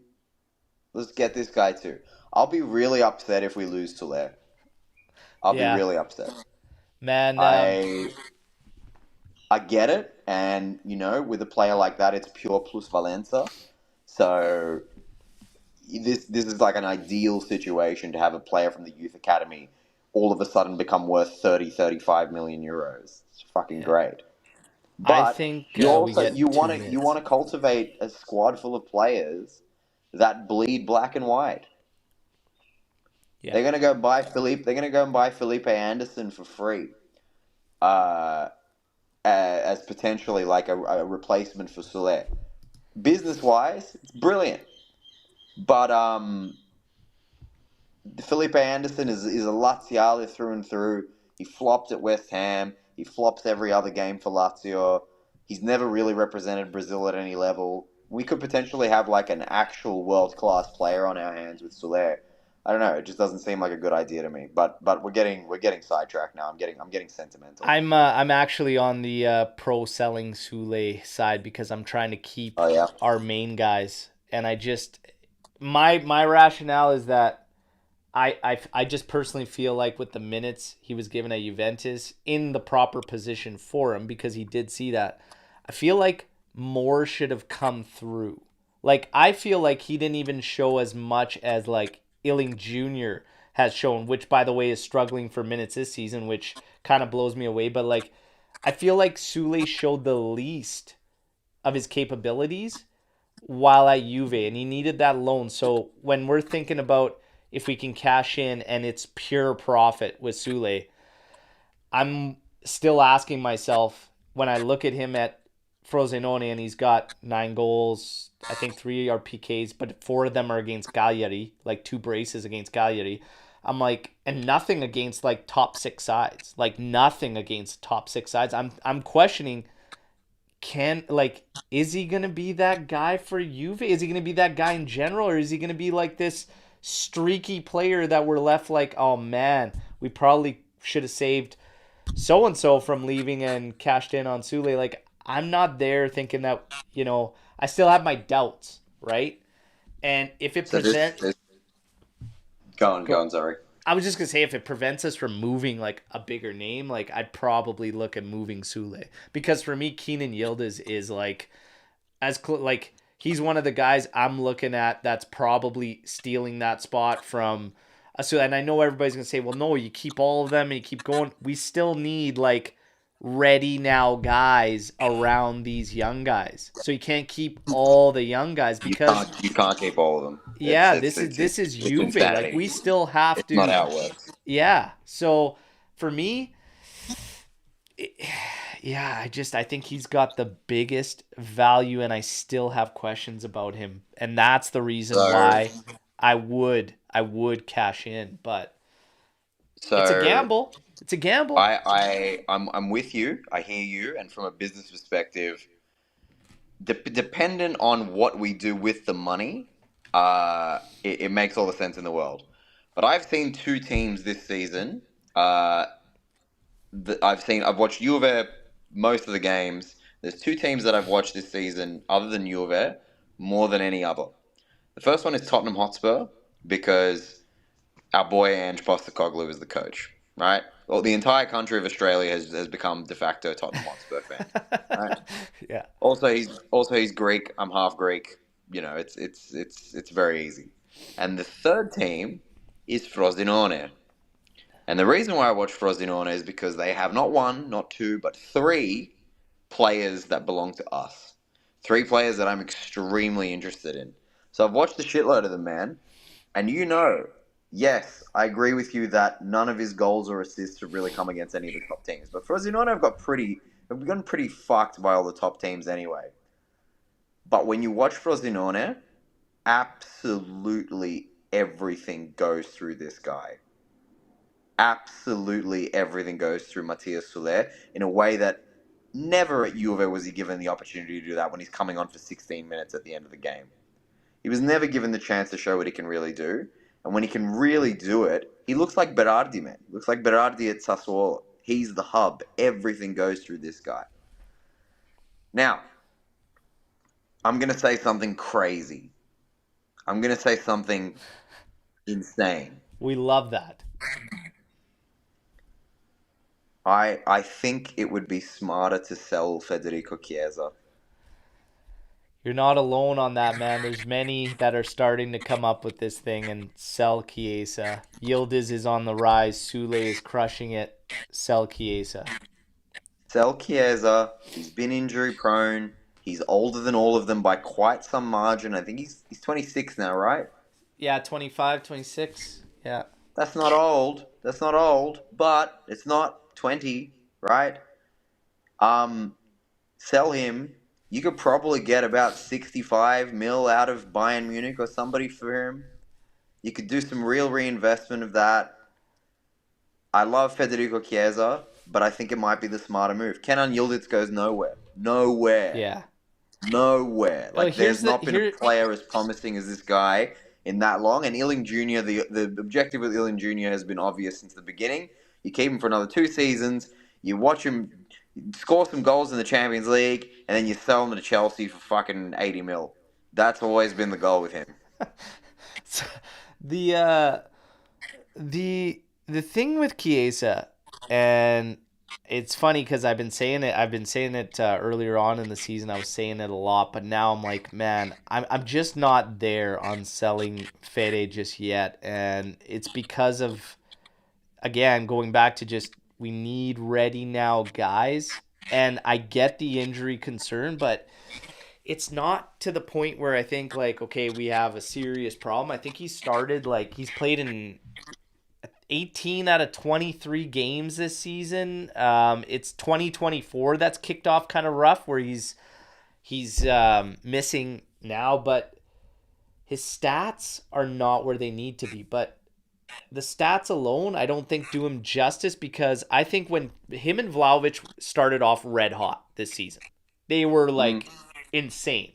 let's get this guy too. I'll be really upset if we lose Soler. I'll be really upset. Man, I get it, and with a player like that, it's pure plus Valenza. So this is like an ideal situation to have a player from the youth academy all of a sudden become worth 35 million euros. It's fucking great. But I think you want to cultivate a squad full of players that bleed black and white. Yeah. They're going to go buy Felipe Anderson for free, as potentially like a replacement for Soler. Business wise, it's brilliant, but Felipe Anderson is a Laziale through and through. He flopped at West Ham. He flops every other game for Lazio. He's never really represented Brazil at any level. We could potentially have like an actual world-class player on our hands with Soler. I don't know. It just doesn't seem like a good idea to me. But we're getting sidetracked now. I'm getting sentimental. I'm actually on the pro selling Soler side because I'm trying to keep our main guys, and I just my rationale is that I just personally feel like with the minutes he was given at Juventus in the proper position for him, because he did see that, I feel like more should have come through. Like, I feel like he didn't even show as much as like Illing Jr. has shown, which by the way is struggling for minutes this season, which kind of blows me away. But like, I feel like Soule showed the least of his capabilities while at Juve, and he needed that loan. So when we're thinking about if we can cash in and it's pure profit with Soule, I'm still asking myself, when I look at him at Frosinone and he's got 9 goals, I think 3 are PKs, but 4 of them are against Cagliari, like 2 braces against Cagliari. I'm like, and nothing against like top 6 sides, like nothing against top 6 sides. I'm questioning, is he going to be that guy for Juve? Is he going to be that guy in general? Or is he going to be like this streaky player that we're left like, oh man, we probably should have saved so-and-so from leaving and cashed in on Soule? Like, I'm not there thinking that, I still have my doubts, right? And if it presents... Go on, sorry. I was just going to say, if it prevents us from moving like a bigger name, like I'd probably look at moving Soule. Because for me, Kenan Yildiz is like, he's one of the guys I'm looking at that's probably stealing that spot from... And I know everybody's going to say, well, no, you keep all of them and you keep going. We still need like ready now guys around these young guys. So you can't keep all the young guys because you can't keep all of them. Yeah, this is Juve. Like, we still have to. It's not how it works. Yeah. So for me, yeah, I think he's got the biggest value, and I still have questions about him, and that's the reason So, why I would cash in, but it's a so gamble. It's a gamble. I'm with you. I hear you. And from a business perspective, dependent on what we do with the money, it makes all the sense in the world. But I've seen two teams this season. Uh, I've watched Juve most of the games. There's two teams that I've watched this season, other than Juve, more than any other. The first one is Tottenham Hotspur because our boy Ange Postecoglou is the coach, right? Well, the entire country of Australia has become de facto Tottenham Hotspur fans, right? Yeah. Also he's Greek. I'm half Greek. It's very easy. And the third team is Frosinone. And the reason why I watch Frosinone is because they have not one, not two, but three players that belong to us. Three players that I'm extremely interested in. So I've watched a shitload of them, man. And yes, I agree with you that none of his goals or assists have really come against any of the top teams. But Frosinone have gotten pretty fucked by all the top teams anyway. But when you watch Frosinone, absolutely everything goes through this guy. Absolutely everything goes through Matthias Soler in a way that never at Juve was he given the opportunity to do that when he's coming on for 16 minutes at the end of the game. He was never given the chance to show what he can really do. And when he can really do it, he looks like Berardi, man. He looks like Berardi at Sassuolo. He's the hub. Everything goes through this guy. Now, I'm going to say something crazy. I'm going to say something insane. We love that. I think it would be smarter to sell Federico Chiesa. You're not alone on that, man. There's many that are starting to come up with this thing and sell Chiesa. Yildiz is on the rise. Sule is crushing it. Sell Chiesa. Sell Chiesa. He's been injury prone. He's older than all of them by quite some margin. I think he's 26 now, right? Yeah, 25, 26. Yeah. That's not old. That's not old, but it's not 20, right? Um, Sell him. You could probably get about 65 mil out of Bayern Munich or somebody for him. You could do some real reinvestment of that. I love Federico Chiesa, but I think it might be the smarter move. Kenan Yildiz goes nowhere. Nowhere. Yeah. Nowhere. Oh, Like, there's not been a player as promising as this guy in that long. And Ealing Jr., the objective with Ealing Jr. has been obvious since the beginning. You keep him for another 2 seasons. You watch him score some goals in the Champions League, and then you sell him to Chelsea for fucking 80 mil. That's always been the goal with him. the uh the thing with Chiesa, and it's funny because I've been saying it earlier on in the season. I was saying it a lot, but now I'm like, man, I'm just not there on selling Fede just yet, and it's because of, again, going back to just, we need ready now guys, and I get the injury concern, but it's not to the point where I think, like, okay, we have a serious problem. I think he's played in 18 out of 23 games this season. It's 2024 that's kicked off kind of rough, where he's missing now, but his stats are not where they need to be. But the stats alone, I don't think do him justice, because I think when him and Vlahovic started off red hot this season, they were like insane.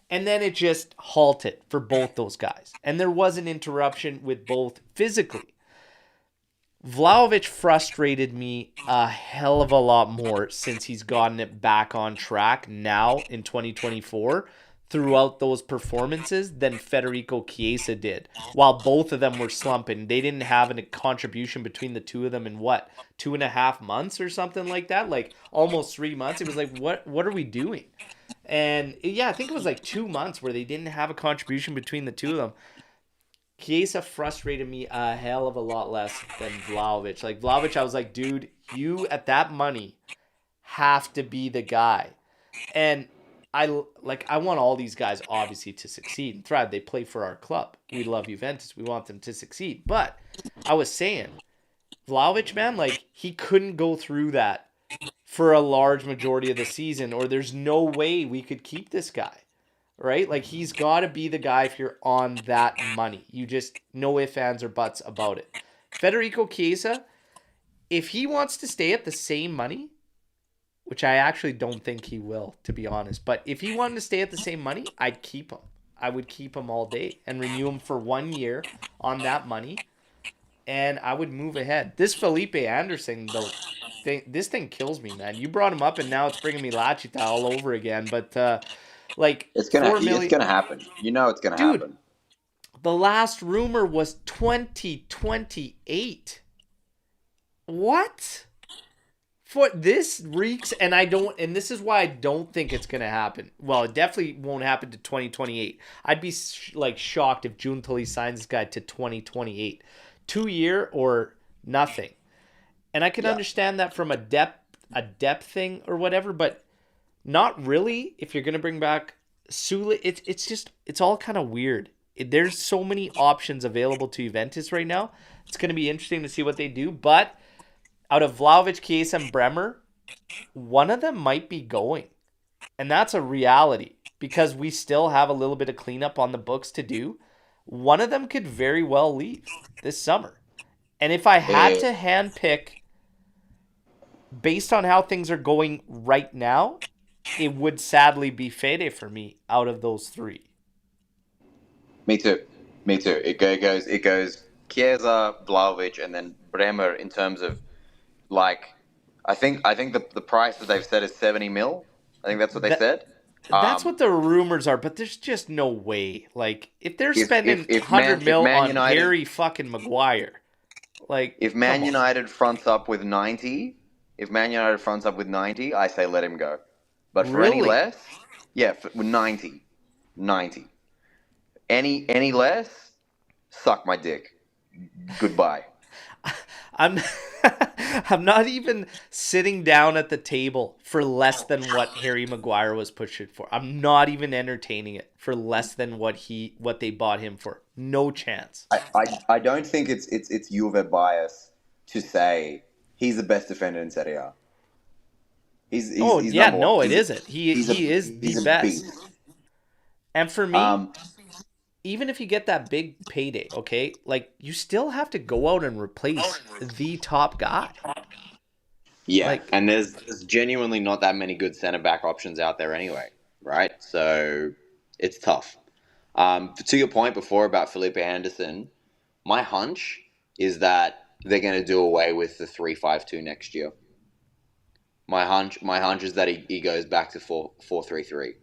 And then it just halted for both those guys. And there was an interruption with both physically. Vlahovic frustrated me a hell of a lot more since he's gotten it back on track now in 2024 throughout those performances than Federico Chiesa did. While both of them were slumping, they didn't have a contribution between the two of them in what, 2.5 months or something like that, like almost 3 months. It was like, what are we doing? And yeah, I think it was like 2 months where they didn't have a contribution between the two of them. Chiesa frustrated me a hell of a lot less than Vlahovic. Like, Vlahovic, I was like, dude, you at that money have to be the guy. And I want all these guys obviously to succeed and thrive. They play for our club. We love Juventus. We want them to succeed. But I was saying, Vlahovic, man, like, he couldn't go through that for a large majority of the season, or there's no way we could keep this guy, right? Like he's got to be the guy if you're on that money. You just no ifs, ands, or buts about it. Federico Chiesa, if he wants to stay at the same money, which I actually don't think he will, to be honest, but if he wanted to stay at the same money, I'd keep him. I would keep him all day and renew him for 1 year on that money, and I would move ahead. This Felipe Anderson, though, this thing kills me, man. You brought him up, and now it's bringing me Lachita all over again. But like It's 4 million, gonna happen. You know it's gonna dude. happen. The last rumor was 2028. What? For this reeks, and I don't, and this is why I don't think it's gonna happen. Well, it definitely won't happen to 2028. I'd be like shocked if June Tully signs this guy to 2028, 2 year or nothing. And I can Yeah. understand that from a depth thing or whatever, but not really. If you're gonna bring back Sule, it's just it's all kind of weird. There's so many options available to Juventus right now. It's gonna be interesting to see what they do, but out of Vlahovic, Chiesa, and Bremer, one of them might be going. And that's a reality because we still have a little bit of cleanup on the books to do. One of them could very well leave this summer. And if I had Eh, to handpick based on how things are going right now, it would sadly be Fede for me out of those three. Me too. Me too. It goes Chiesa, Vlahovic, and then Bremer in terms of like I think the price that they've said is 70 mil. I think that's what they That said. that's Um, what the rumors are, but there's just no way. Like if they're if spending if one if hundred Man if mil Man on United Harry fucking Maguire, like if come Man on. United fronts up with 90, if Man United fronts up with 90, I say let him go. But for any Really? less, yeah, for 90, 90. Any less, suck my dick. Goodbye. I'm I'm not even sitting down at the table for less than what Harry Maguire was pushing for. I'm not even entertaining it for less than what they bought him for. No chance. I don't think it's Juve bias to say he's the best defender in Serie A. Oh He's yeah, number one. no, it isn't. He He's a he is the he's a best. beast. And for me, Um, even if you get that big payday, okay, like you still have to go out and replace the top guy. yeah, Like, and there's genuinely not that many good centre back options out there anyway, right? So it's tough. To your point before about Felipe Anderson, my hunch is that they're going to do away with the 3-5-2 next year. My hunch is that he goes back to 4-3-3.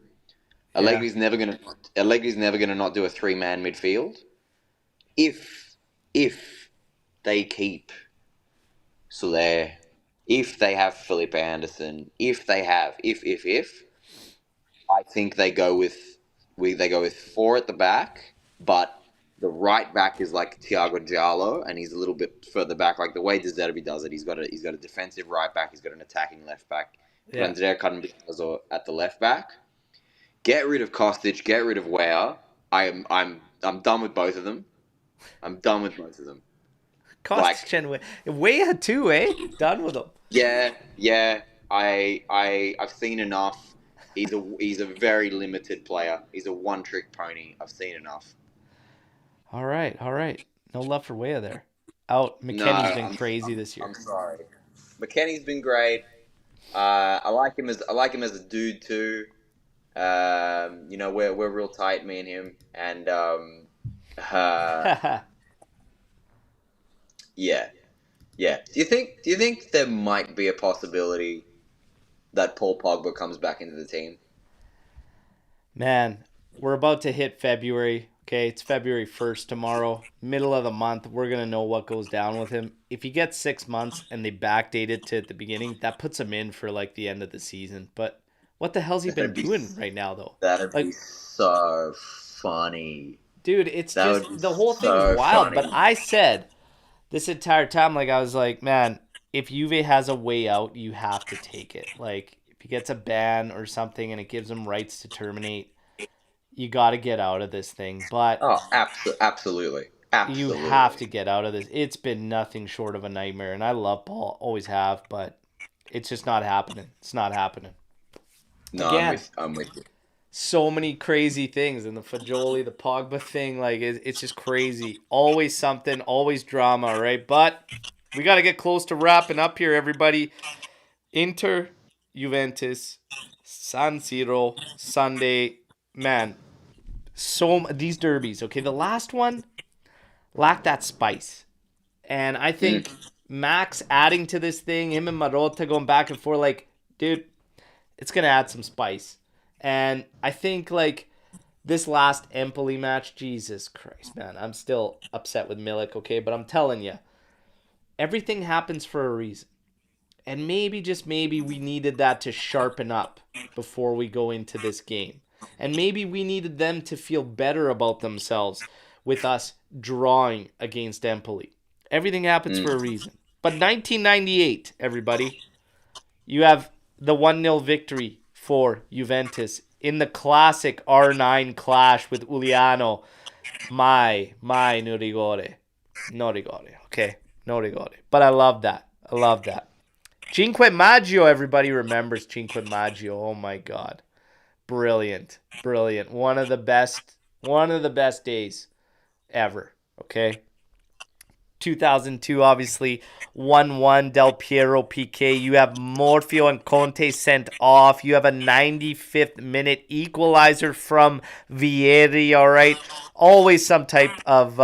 yeah, Allegri's never gonna not do a 3-man midfield if if they keep Soler, if they have Felipe Anderson, if they have if I think they go with four at the back, but the right back is like Thiago Giallo, and he's a little bit further back, like the way De Zerbi does it. He's got a defensive right back, he's got an attacking left back. Put yeah. Andrea Candazzo at the left back. Get rid of Kostic. Get rid of Weah. I'm done with both of them. I'm done with both of them. Kostic Like, and Weah too, eh? Done with him. yeah, yeah. I've seen enough. He's a very limited player. He's a one trick pony. I've seen enough. All right, all right. No love for Weah there. Out. No, McKenny's been crazy this I'm year. sorry. McKenny's been great. I like him as a dude too. We're real tight, me and him, and uh, yeah, yeah. Do you think there might be a possibility that Paul Pogba comes back into the team? Man, we're about to hit February. Okay, it's February 1st tomorrow, middle of the month. We're going to know what goes down with him. If he gets 6 months and they backdate it to at the beginning, that puts him in for like the end of the season. But what the hell's he been That'd be doing right now, though? that'd be Like, so funny. dude, it's That just would be the whole thing is so wild. funny. But I said this entire time, like, I was like, man, if Juve has a way out, you have to take it. Like, if he gets a ban or something and it gives him rights to terminate, you got to get out of this thing. But Oh, absolutely, you have absolutely. to get out of this. It's been nothing short of a nightmare, and I love Paul, always have, but It's just not happening. It's not happening. No, Again, I'm with you. so many crazy things, and the Fajoli, the Pogba thing, like it's just crazy. Always something, always drama, right? But we got to get close to wrapping up here, everybody. Inter, Juventus, San Siro, Sunday. Man, these derbies. Okay, the last one lacked that spice, and I Mm. think Max adding to this thing, him and Marotta going back and forth, like, dude, it's gonna add some spice. And I think like this last Empoli match, Jesus Christ, man, I'm still upset with Milik, okay? But I'm telling you, everything happens for a reason. And maybe, just maybe, we needed that to sharpen up before we go into this game. And maybe we needed them to feel better about themselves with us drawing against Empoli. Everything happens for a Mm. reason. But 1998, everybody, you have the 1-0 victory for Juventus in the classic R9 clash with Uliano. No rigore. No rigore, okay? No rigore. But I love that. I love that. Cinque Maggio, everybody remembers Cinque Maggio. Oh my God. Brilliant. Brilliant. One of the best days ever, okay? 2002, obviously, 1-1 Del Piero PK. You have Morfio and Conte sent off. You have a 95th minute equalizer from Vieri, all right? Always some type of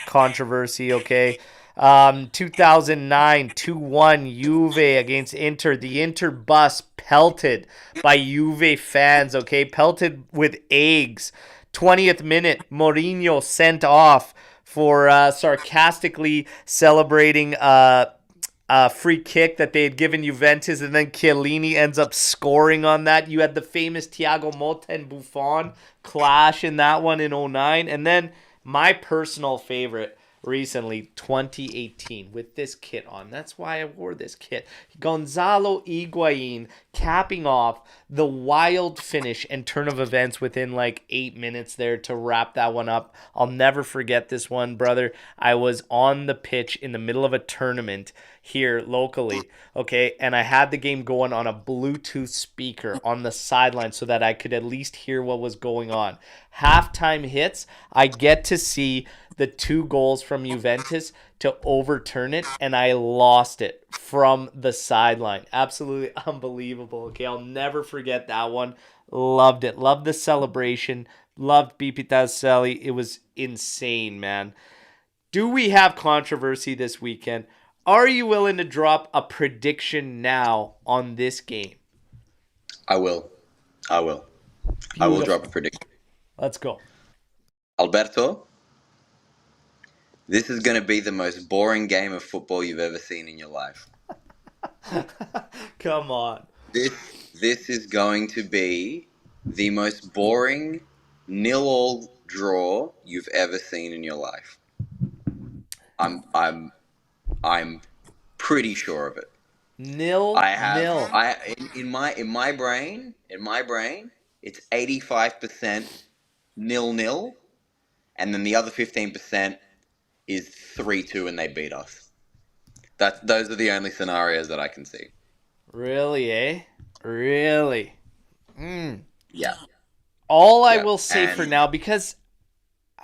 controversy, okay? 2009, 2-1 Juve against Inter. The Inter bus pelted by Juve fans, okay? Pelted with eggs. 20th minute, Mourinho sent off for sarcastically celebrating a free kick that they had given Juventus, and then Chiellini ends up scoring on that. You had the famous Thiago Motta and Buffon clash in that one in '09. And then my personal favorite recently, 2018, with this kit on. That's why I wore this kit. Gonzalo Higuain capping off the wild finish and turn of events within like 8 minutes there to wrap that one up. I'll never forget this one, brother. I was on the pitch in the middle of a tournament here locally, okay, and I had the game going on a Bluetooth speaker on the sideline so that I could at least hear what was going on. Halftime hits, I get to see the 2 goals from Juventus to overturn it, and I lost it from the sideline. Absolutely unbelievable. Okay, I'll never forget that one. Loved it. Loved the celebration. Loved Bipi Tasselli. It was insane, man. Do we have controversy this weekend? Are you willing to drop a prediction now on this game? I will. I will. I will drop a Beautiful. prediction. Let's go. Alberto, this is going to be the most boring game of football you've ever seen in your life. Come on. This this is going to be the most boring nil-all draw you've ever seen in your life. I'm pretty sure of it. Nil I have nil. in my brain it's 85% nil-nil, and then the other 15% is 3-2 and they beat us. Those are the only scenarios that I can see. Really, eh? Really? Mm. Yeah. All I Yeah. will say for And now, because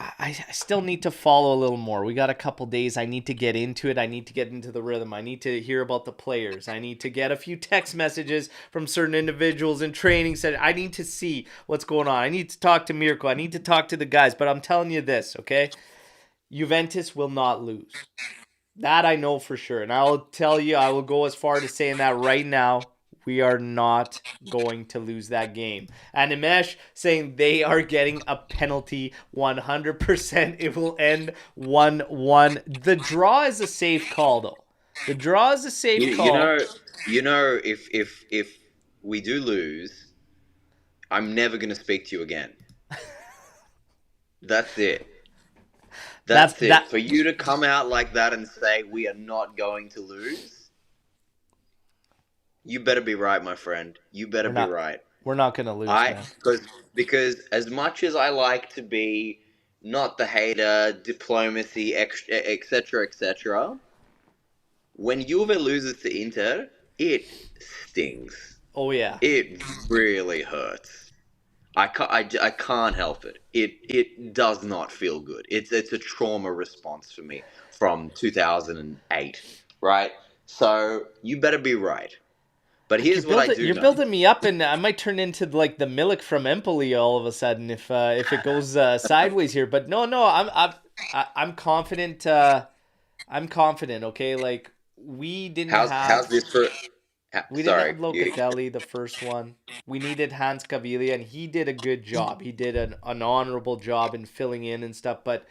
I still need to follow a little more. We got a couple days. I need to get into it. I need to get into the rhythm. I need to hear about the players. I need to get a few text messages from certain individuals in training. Said I need to see what's going on. I need to talk to Mirko. I need to talk to the guys. But I'm telling you this, okay? Juventus will not lose. That I know for sure. And I'll tell you, I will go as far to saying that right now. We are not going to lose that game. And Imesh saying they are getting a penalty 100%. It will end 1-1. The draw is a safe call, though. The draw is a you, safe you call. know, if we do lose, I'm never going to speak to you again. That's it. That's That's it. that. For you to come out like that and say we are not going to lose, you better be right, my friend. You better We're be not. right. We're not gonna lose, I man. because as much as I like to be not the hater, diplomacy, etc., etc., when Juve loses to Inter, it stings. Oh yeah. It really hurts. I can't help it. It does not feel good. It's a trauma response for me from 2008, right? So you better be right. But Like here's what I do you're know. building me up, and I might turn into like the Milik from Empoli all of a sudden if it goes sideways here. But no, I'm confident. I'm confident. Okay, like How's this for? we didn't Sorry, have you. Locatelli the first one. We needed Hans Caviglia, and he did a good job. He did an honorable job in filling in and stuff. But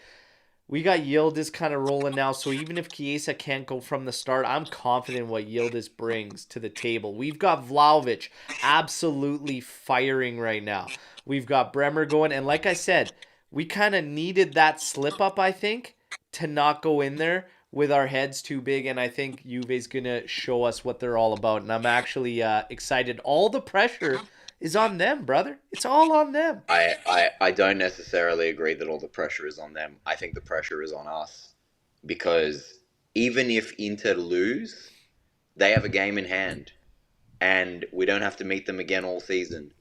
we got Yildiz kind of rolling now, so even if Chiesa can't go from the start, I'm confident what Yildiz brings to the table. We've got Vlahovic absolutely firing right now. We've got Bremer going, and like I said, we kind of needed that slip up, I think, to not go in there with our heads too big, and I think Juve's going to show us what they're all about, and I'm actually excited. All the pressure is on them, brother. It's all on them. I don't necessarily agree that all the pressure is on them. I think the pressure is on us because even if Inter lose, they have a game in hand, and we don't have to meet them again all season.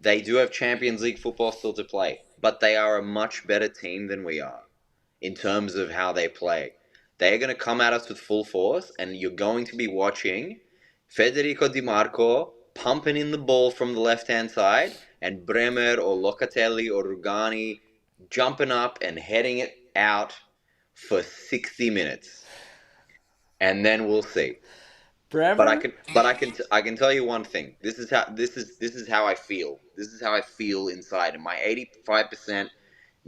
They do have Champions League football still to play, but they are a much better team than we are in terms of how they play. They are going to come at us with full force, and you're going to be watching Federico Di Marco pumping in the ball from the left-hand side, and Bremer or Locatelli or Rugani jumping up and heading it out for 60 minutes. And then we'll see. But Bremer? I can tell you one thing. This is how I feel. This is how I feel inside. In my 85%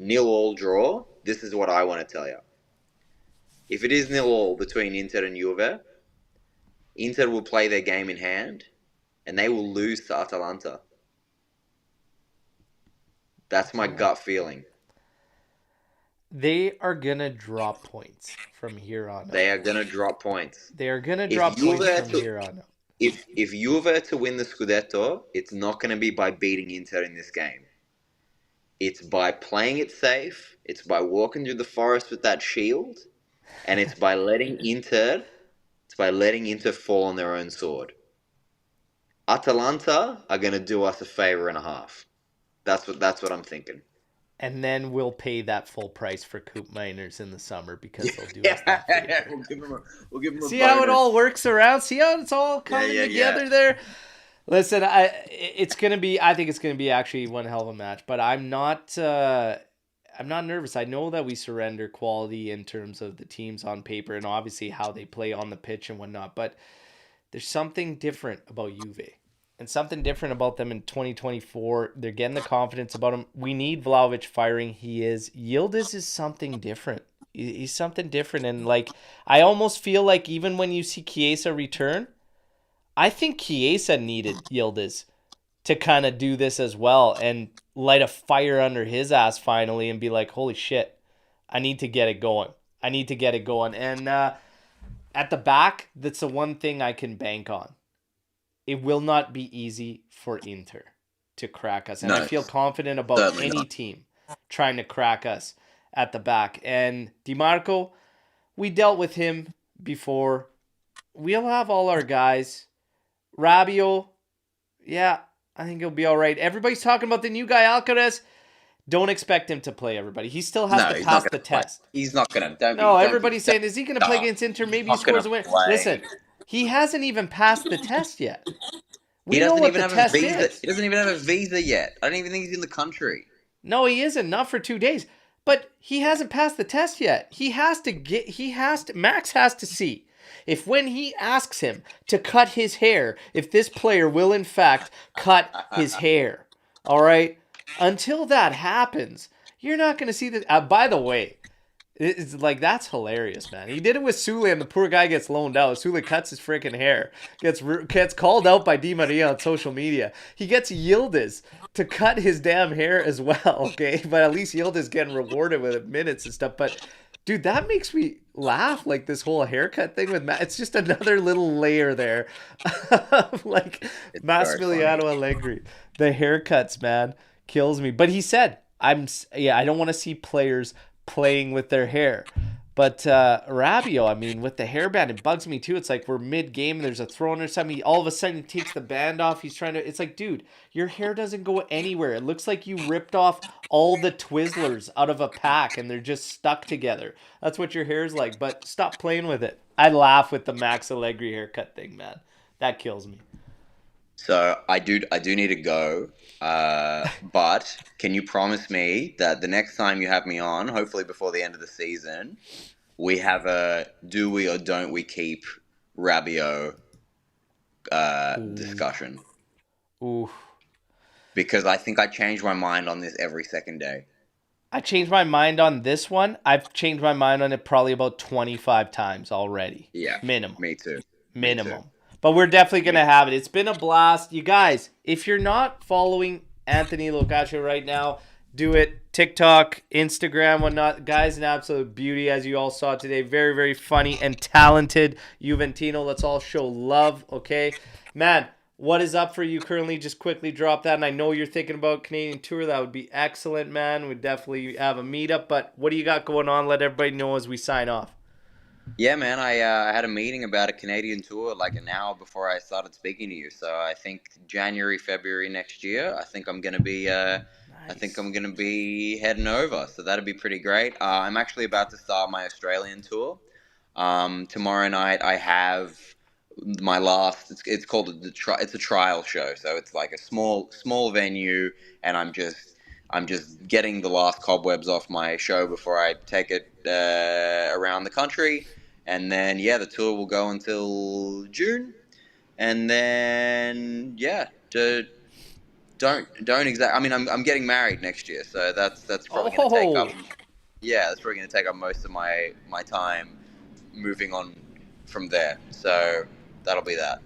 0-0 draw, this is what I want to tell you. If it is 0-0 between Inter and Juve, Inter will play their game in hand, and they will lose to Atalanta. That's my gut feeling. They are gonna drop points from here on They out. are gonna drop points. They are gonna If drop Juve points are from to here on out. if Juve are to win the Scudetto, it's not going to be by beating Inter in this game. It's by playing it safe. It's by walking through the forest with that shield, and it's by letting Inter. It's by letting Inter fall on their own sword. Atalanta are going to do us a favor and a half. That's what I'm thinking. And then we'll pay that full price for Coop Miners in the summer because they'll do us that Yeah, favor. we'll give them a See how it bonus. all works around? See how it's all Yeah, coming yeah, together yeah. there? Listen, it's gonna be. I think it's gonna be actually one hell of a match. But I'm not. I'm not nervous. I know that we surrender quality in terms of the teams on paper and obviously how they play on the pitch and whatnot. But there's something different about Juve and something different about them in 2024. They're getting the confidence about him. We need Vlahovic firing. He is. Yildiz is something different. He's something different. And like, I almost feel like even when you see Chiesa return, I think Chiesa needed Yildiz to kind of do this as well and light a fire under his ass finally and be like, holy shit, I need to get it going. I need to get it going. And at the back, that's the one thing I can bank on. It will not be easy for Inter to crack us. And I No, feel confident about certainly any not. team trying to crack us at the back. And DiMarco, we dealt with him before. We'll have all our guys. Rabiot, yeah, I think he'll be all right. Everybody's talking about the new guy, Alcaraz. Don't expect him to play, everybody. He still has No, to he's pass not the going to play. test. He's not going to. Don't be. No, Don't be. everybody's saying, is he going to play against Inter? Maybe he Not going scores to a win. play. Listen, he hasn't even passed the test yet. He We know doesn't what even the have a test visa. is. He doesn't even have a visa yet. I don't even think he's in the country. No, he isn't. Not for 2 days. But he hasn't passed the test yet. Max has to see if when he asks him to cut his hair, if this player will in fact cut his hair. All right? Until that happens, you're not going to see that. By the way, it's like, that's hilarious, man. He did it with Sule, and the poor guy gets loaned out. Sule cuts his freaking hair, gets called out by Di Maria on social media. He gets Yildiz to cut his damn hair as well, okay? But at least Yildiz getting rewarded with minutes and stuff. But dude, that makes me laugh. Like this whole haircut thing with Matt. It's just another little layer there, like It's very Massimiliano funny. Allegri. The haircuts, man, kills me. But he said, I don't want to see players playing with their hair. But Rabiot, I mean, with the hairband, it bugs me too. It's like we're mid game and there's a throw in or something. All of a sudden, he takes the band off. He's trying to. It's like, dude, your hair doesn't go anywhere. It looks like you ripped off all the Twizzlers out of a pack and they're just stuck together. That's what your hair's like. But stop playing with it. I laugh with the Max Allegri haircut thing, man. That kills me. So I do need to go. But can you promise me that the next time you have me on, hopefully before the end of the season, we have a do we or don't we keep Rabiot Ooh. discussion? Ooh. Because I think I change my mind on this every second day. I changed my mind on this one. I've changed my mind on it probably about 25 times already. Yeah, Minimum. me too. Me too. Minimum. But we're definitely going Me. to have it. It's been a blast. You guys, if you're not following Anthony Locascio right now, do it. TikTok, Instagram, whatnot. Guy's an absolute beauty, as you all saw today. Very, very funny and talented Juventino. Let's all show love, okay? Man, what is up for you currently? Just quickly drop that. And I know you're thinking about Canadian tour. That would be excellent, man. We'd definitely have a meetup. But what do you got going on? Let everybody know as we sign off. Yeah, man. I had a meeting about a Canadian tour like an hour before I started speaking to you. So I think January, February next year. I think Nice. I'm gonna be heading over. So that'd be pretty great. I'm actually about to start my Australian tour. Tomorrow night I have my last. It's called it's a trial show. So it's like a small venue, and I'm just getting the last cobwebs off my show before I take it around the country, and then yeah, the tour will go until June, and then yeah, don't exact. I mean, I'm getting married next year, so that's probably going to take up. Oh, Yeah, that's probably going to take up most of my time moving on from there. So that'll be that.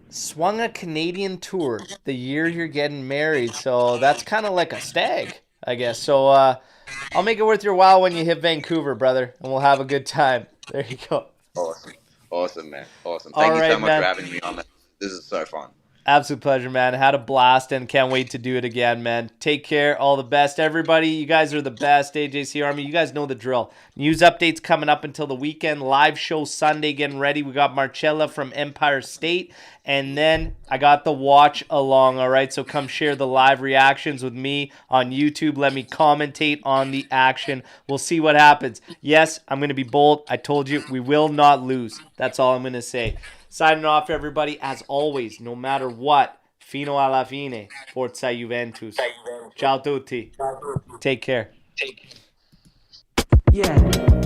swung a Canadian tour the year you're getting married. So that's kind of like a stag, I guess. So I'll make it worth your while when you hit Vancouver, brother, and we'll have a good time. There you go. Awesome, awesome, man, awesome. All Thank you so right, much for man. having me on. This is so fun. Absolute pleasure, man. Had a blast and can't wait to do it again, man. Take care. All the best, everybody. You guys are the best. AJC Army, you guys know the drill. News updates coming up until the weekend. Live show Sunday getting ready. We got Marcella from Empire State. And then I got the watch along, all right? So come share the live reactions with me on YouTube. Let me commentate on the action. We'll see what happens. Yes, I'm going to be bold. I told you we will not lose. That's all I'm going to say. Signing off, everybody. As always, no matter what, fino alla fine, forza Juventus. Ciao tutti. Take care. Yeah.